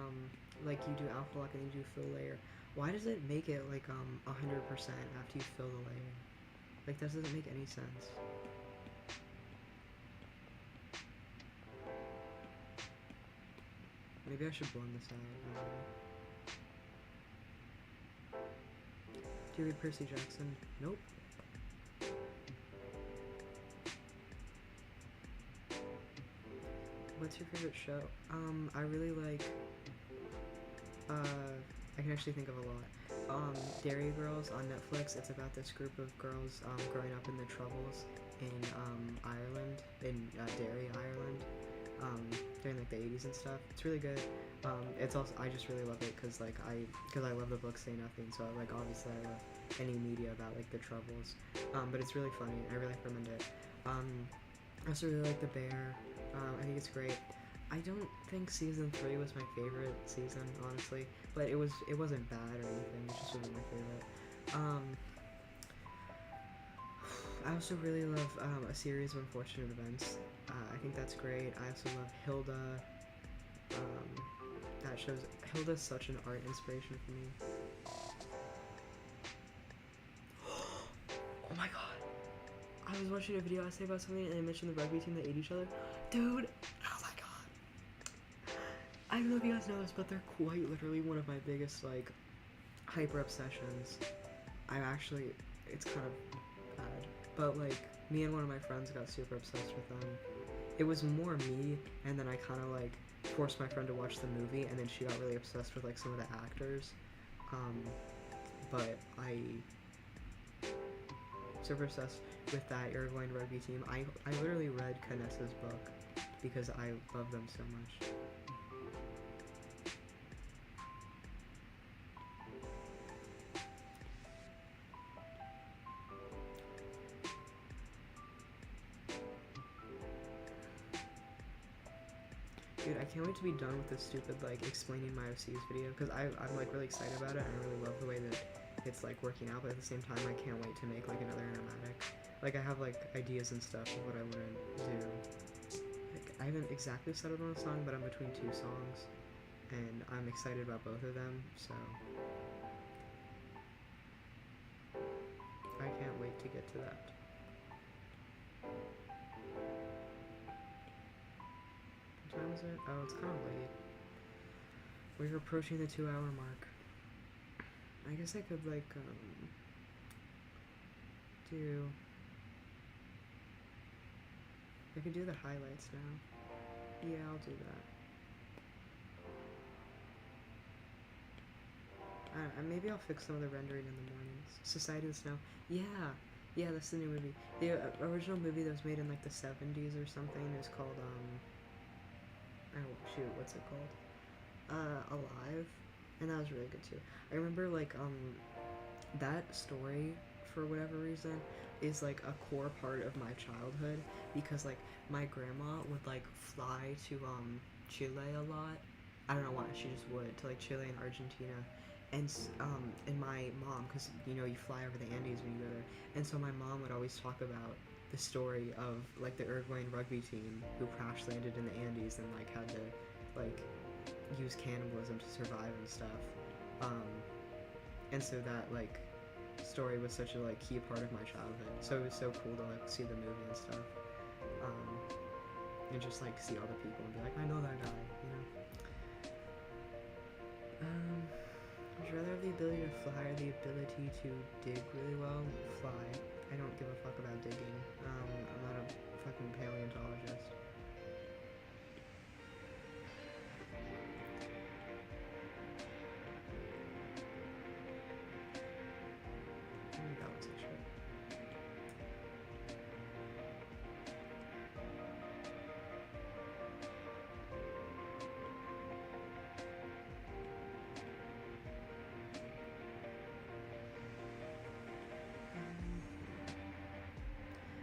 you do alpha lock and you do fill layer. Why does it make it like 100% after you fill the layer? Like that doesn't make any sense. Maybe I should blend this out. Do you read Percy Jackson? Nope. What's your favorite show? I really like, I can actually think of a lot. Dairy Girls on Netflix. It's about this group of girls, growing up in the Troubles in, Ireland, in, Derry, Ireland, during, like, the 80s and stuff. It's really good. It's also, I just really love it because, like, because I love the book Say Nothing, so, like, obviously I love any media about, like, the Troubles. But it's really funny. I really recommend it. I also really like The Bear. I think it's great. I don't think season 3 was my favorite season, honestly, but it wasn't bad or anything. It just wasn't my favorite. I also really love A Series of Unfortunate Events. I think that's great. I also love Hilda. That shows Hilda's such an art inspiration for me. Oh my god! I was watching a video essay about something and they mentioned the rugby team that ate each other. Dude! Oh my god! I don't know if you guys know this, but they're quite literally one of my biggest, like, hyper obsessions. It's kind of bad. But, like, me and one of my friends got super obsessed with them. It was more me, and then I kind of, like, forced my friend to watch the movie, and then she got really obsessed with, like, some of the actors. But I... super obsessed with that Uruguayan rugby team. I literally read Canessa's book because I love them so much. Dude, I can't wait to be done with this stupid, like, explaining my OCs video, because I'm, like, really excited about it, and I really love the way that it's, like, working out, but at the same time, I can't wait to make, like, another animatic. Like, I have, like, ideas and stuff of what I want to do. Like, I haven't exactly settled on a song, but I'm between 2 songs, and I'm excited about both of them, so... I can't wait to get to that. What time is it? Oh, it's kind of late. We're approaching the 2-hour mark. I guess I could, like, I could do the highlights now. Yeah, I'll do that. Maybe I'll fix some of the rendering in the mornings. Society of the Snow. Yeah, that's the new movie. The original movie that was made in, like, the 70s or something is called, oh, shoot, what's it called? Alive. And that was really good, too. I remember, like, that story, for whatever reason, is, like, a core part of my childhood, because, like, my grandma would, like, fly to, Chile a lot. I don't know why, she just would, to, like, Chile and Argentina. And my mom, because, you know, you fly over the Andes when you go there, and so my mom would always talk about the story of, like, the Uruguayan rugby team who crash landed in the Andes and, like, had to, like, use cannibalism to survive and stuff. And so that, like, story was such a, like, key part of my childhood. So it was so cool to, like, see the movie and stuff. And just, like, see all the people and be like, I know that guy, you know? Would you rather have the ability to fly or the ability to dig really well? Fly. I don't give a fuck about digging. I'm not a fucking paleontologist.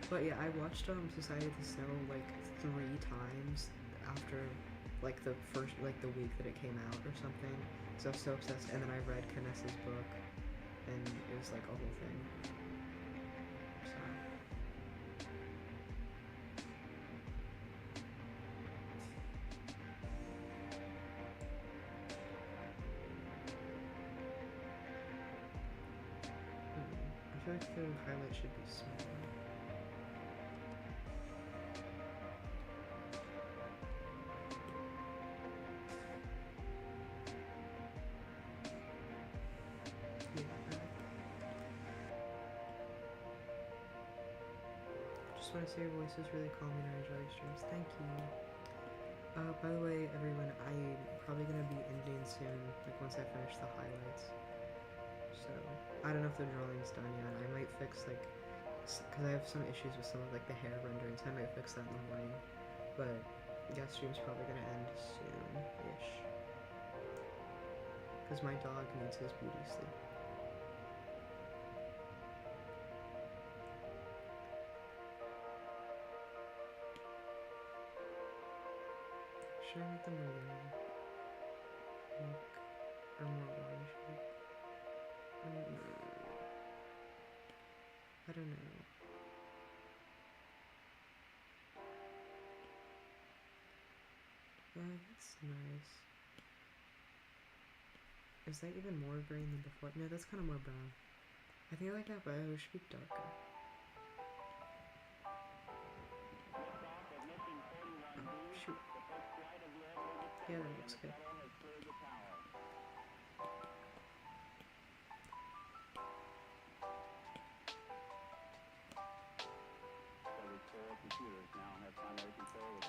But yeah, I watched Society of the Snow like 3 times after like the first like the week that it came out or something. So I was so obsessed, and then I read Kness's book, and it was like a whole thing. So. I feel like the highlight should be smaller. Just want to say your voice is really calming and I enjoy your streams. Thank you. By the way, everyone, I'm probably gonna be ending soon, like once I finish the highlights. So, I don't know if the drawing's done yet. I might fix like, because I have some issues with some of like the hair rendering, so I might fix that in the morning. But yeah, stream's probably gonna end soon-ish. Because my dog needs his beauty sleep. Should I make them more yellow? Like, or more orange? I don't know. That's nice. Is that even more green than before? No, that's kind of more brown. I think I like that, but it should be darker. Oh, shoot. Yeah, that looks good.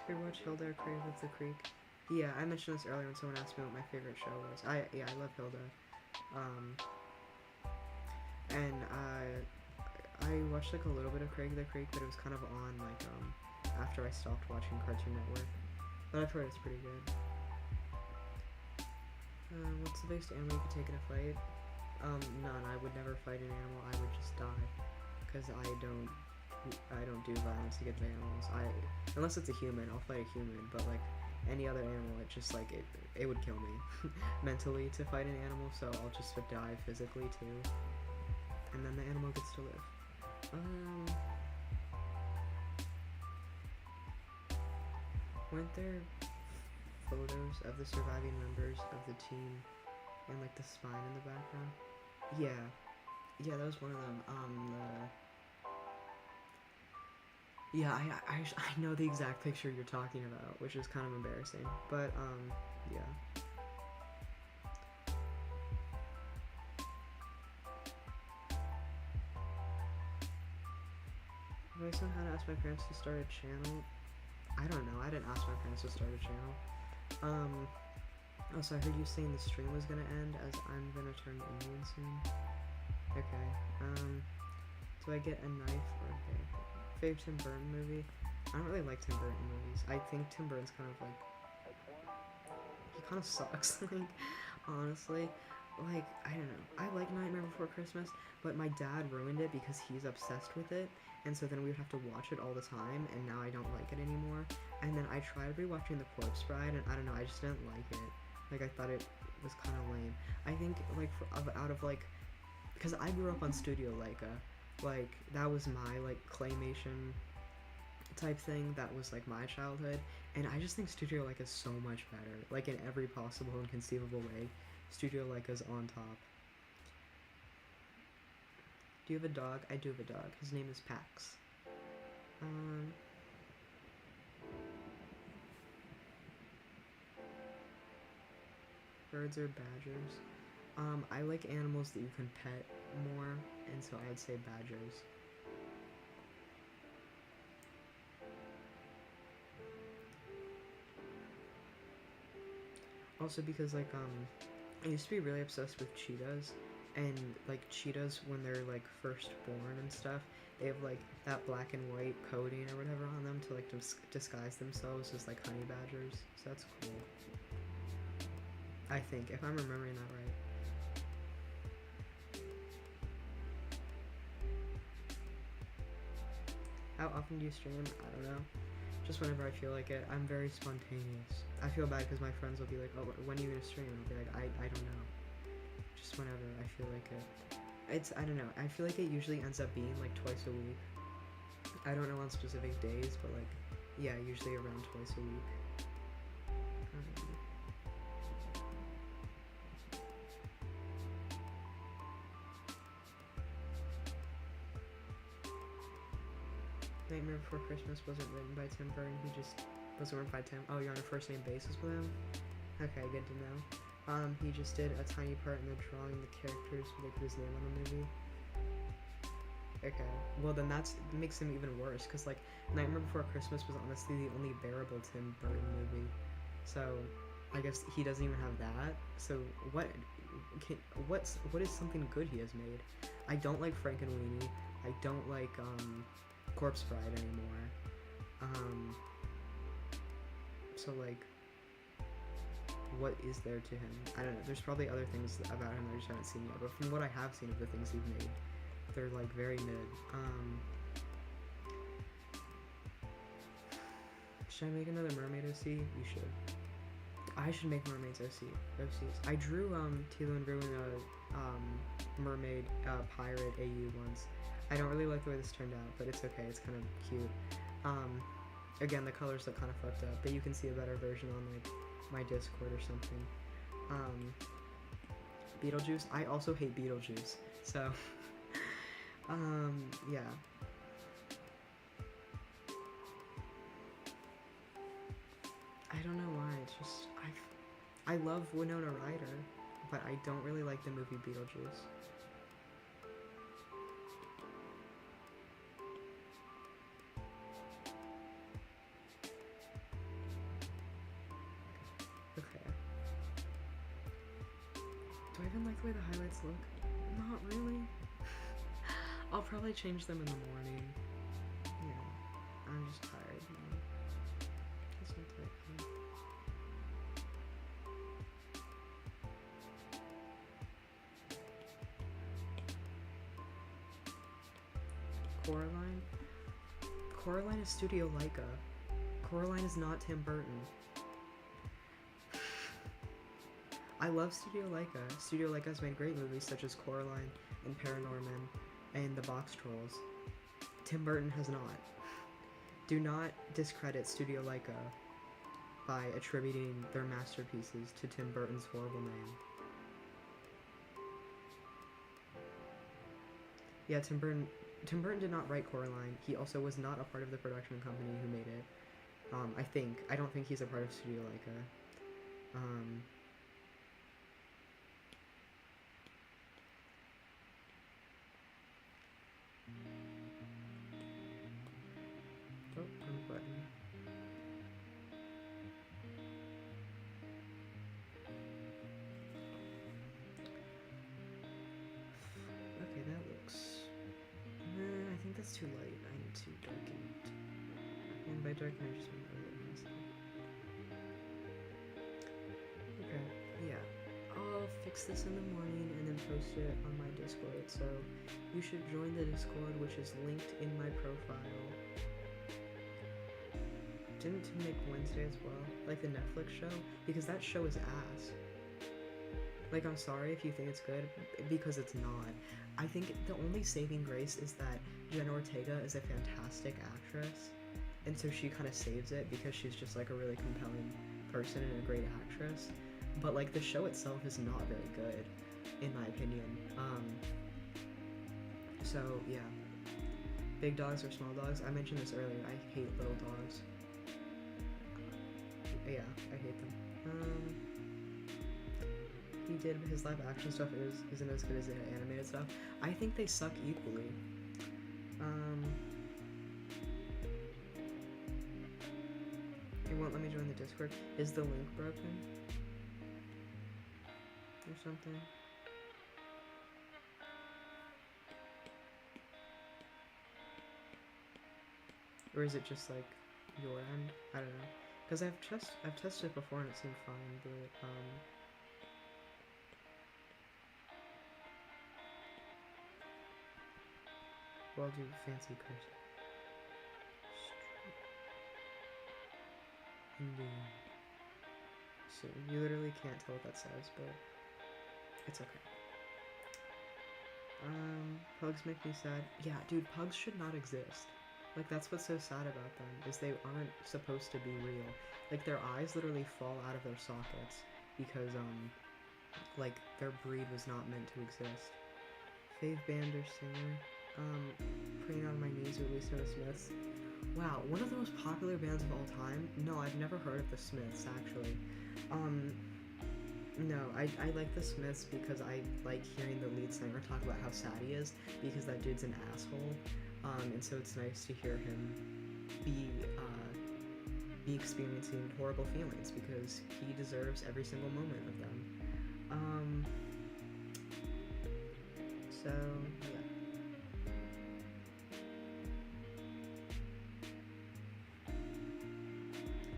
Have you watched Hilda Crave of the Creek? Yeah, I mentioned this earlier when someone asked me what my favorite show was. I love Hilda. And I watched like a little bit of Craig the Creek, but it was kind of on like after I stopped watching Cartoon Network. But I've heard it's pretty good. What's the biggest animal you could take in a fight? None. I would never fight an animal. I would just die, because I don't do violence against animals. Unless it's a human, I'll fight a human. But like any other animal, it just like it would kill me mentally to fight an animal. So I'll just die physically too, and then the animal gets to live. Weren't there photos of the surviving members of the team and like the spine in the background? Yeah, that was one of them. I know the exact picture you're talking about, which is kind of embarrassing, but yeah. Have I somehow asked my parents to start a channel? I don't know. I didn't ask my parents to start a channel. Also, I heard you saying the stream was gonna end as I'm gonna turn Indian soon. Okay. Do I get a knife or a bag? Favorite Tim Burton movie? I don't really like Tim Burton movies. I think Tim Burton's kind of like, he kind of sucks. Like, honestly, like I don't know. I like Nightmare Before Christmas, but my dad ruined it because he's obsessed with it. And so then we would have to watch it all the time, and now I don't like it anymore. And then I tried rewatching The Corpse Bride, and I don't know, I just didn't like it. Like, I thought it was kind of lame. I think, like, out of, like, because I grew up on Studio Leica, like, that was my, like, claymation type thing, that was, like, my childhood, and I just think Studio Leica is so much better, like, in every possible and conceivable way. Studio Leica's on top. Do you have a dog? I do have a dog. His name is Pax. Birds or badgers? I like animals that you can pet more, and so I'd say badgers. Also because, like, I used to be really obsessed with cheetahs, and, like, cheetahs, when they're, like, first born and stuff, they have, like, that black and white coating or whatever on them to, like, disguise themselves as, like, honey badgers, so that's cool. I think, if I'm remembering that right. how often do you stream? I don't know. Just whenever I feel like it. I'm very spontaneous. I feel bad because my friends will be like, oh, when are you gonna stream? I'll be like, I don't know. Just whenever I feel like it. I don't know. I feel like it usually ends up being like twice a week. I don't know on specific days, but like, yeah, usually around twice a week. Nightmare Before Christmas wasn't written by Tim Burton. He just wasn't written by Tim. Oh, you're on a first name basis with him? Okay, good to know. He just did a tiny part in the drawing the characters so they put his name on the movie. Okay, well then that makes him even worse, because like Nightmare Before Christmas was honestly the only bearable Tim Burton movie. So I guess he doesn't even have that. So what is something good he has made? I don't like Frankenweenie. I don't like Corpse Bride anymore. So like, what is there to him? I don't know. There's probably other things about him that I just haven't seen yet. But from what I have seen of the things he's made, they're like very mid. Should I make another Mermaid OC? You should. I should make Mermaids OCs. I drew Tilo and Ruin a mermaid pirate AU once. I don't really like the way this turned out, but it's okay. It's kind of cute. Again, the colors look kind of fucked up, but you can see a better version on like my Discord or something. Beetlejuice. I also hate Beetlejuice. So, yeah. I don't know why. It's just I love Winona Ryder, but I don't really like the movie Beetlejuice. Do I even like the way the highlights look? Not really. I'll probably change them in the morning. Yeah, I'm just tired now. It's not that good. Coraline? Coraline is Studio Laika. Coraline is not Tim Burton. I love Studio Laika. Studio Laika has made great movies such as Coraline and Paranorman and The Box Trolls. Tim Burton has not. Do not discredit Studio Laika by attributing their masterpieces to Tim Burton's horrible name. Yeah, Tim Burton did not write Coraline. He also was not a part of the production company who made it. I don't think he's a part of Studio Laika. Oh, wrong button. Okay, that looks... I think that's too light. I need to darken it. And by darken, I just mean light myself. Okay, yeah. I'll fix this in the morning and then post it on my Discord. So you should join the Discord, which is linked in my profile. Didn't Tim make Wednesday as well? Like the Netflix show? Because that show is ass. Like, I'm sorry if you think it's good, because it's not. I think the only saving grace is that Jenna Ortega is a fantastic actress, and so she kind of saves it because she's just like a really compelling person and a great actress. But like the show itself is not very good, in my opinion. So yeah, big dogs or small dogs. I mentioned this earlier. I hate little dogs. Yeah, I hate them. He did his live action stuff isn't as good as the animated stuff. I think they suck equally. It won't let me join the Discord. Is the link broken? Or something? Or is it just like your end? I don't know. Because I've tested it before and it seemed fine, but well, I'll do fancy cursor. Indian. Soon. You literally can't tell what that says, but it's okay. Pugs make me sad. Yeah, dude, pugs should not exist. Like, that's what's so sad about them, is they aren't supposed to be real. Like, their eyes literally fall out of their sockets because, like, their breed was not meant to exist. Fave band or singer? Praying on my knees, or at least know the Smiths. Wow, one of the most popular bands of all time? No, I've never heard of the Smiths, actually. No, I like the Smiths because I like hearing the lead singer talk about how sad he is, because that dude's an asshole. And so it's nice to hear him be experiencing horrible feelings, because he deserves every single moment of them. So yeah.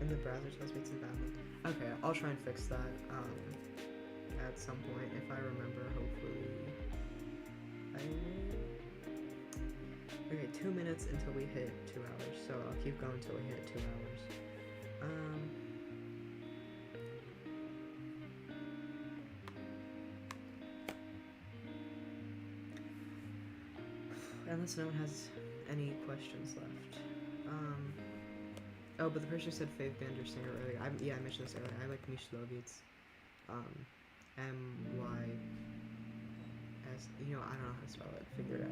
And the browser tells me it's invalid. Okay, I'll try and fix that at some point if I remember. Hopefully, Okay, 2 minutes until we hit 2 hours, so I'll keep going until we hit 2 hours. Unless no one has any questions left. Oh, but the person who said Fave band or singer earlier, I mentioned this earlier. I like Myslovitz. M-Y-S, I don't know how to spell it. Figure it out.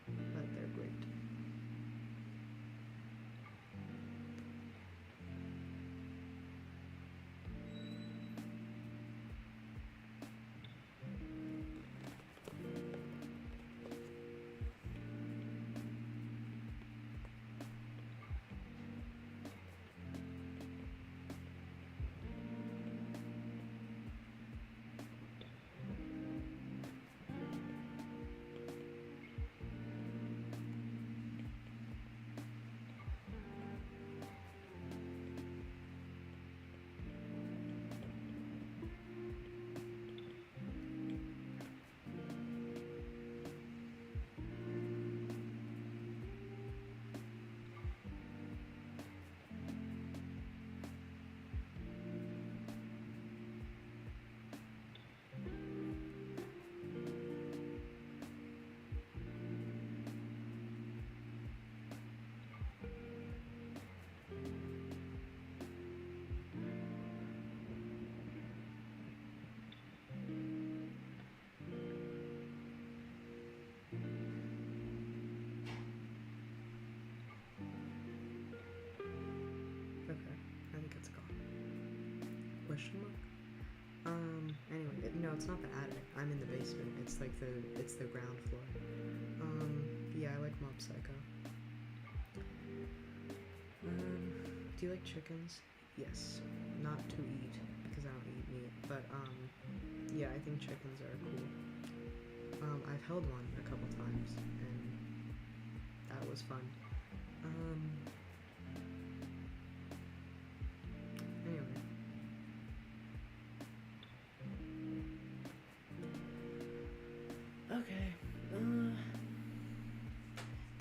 But they're great. Question mark? Anyway, no, it's not the attic. I'm in the basement. It's like it's the ground floor. Yeah, I like Mob Psycho. Do you like chickens? Yes. Not to eat, because I don't eat meat, but, yeah, I think chickens are cool. I've held one a couple times, and that was fun. Anyway. Okay,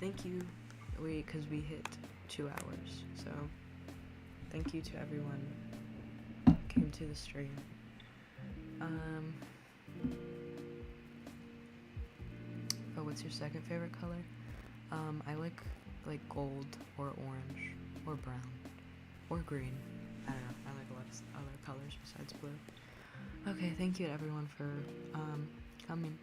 thank you, because we hit 2 hours, so thank you to everyone who came to the stream. Oh, what's your second favorite color? I like gold, or orange, or brown, or green. I don't know, I like a lot of other colors besides blue. Okay, thank you to everyone for coming.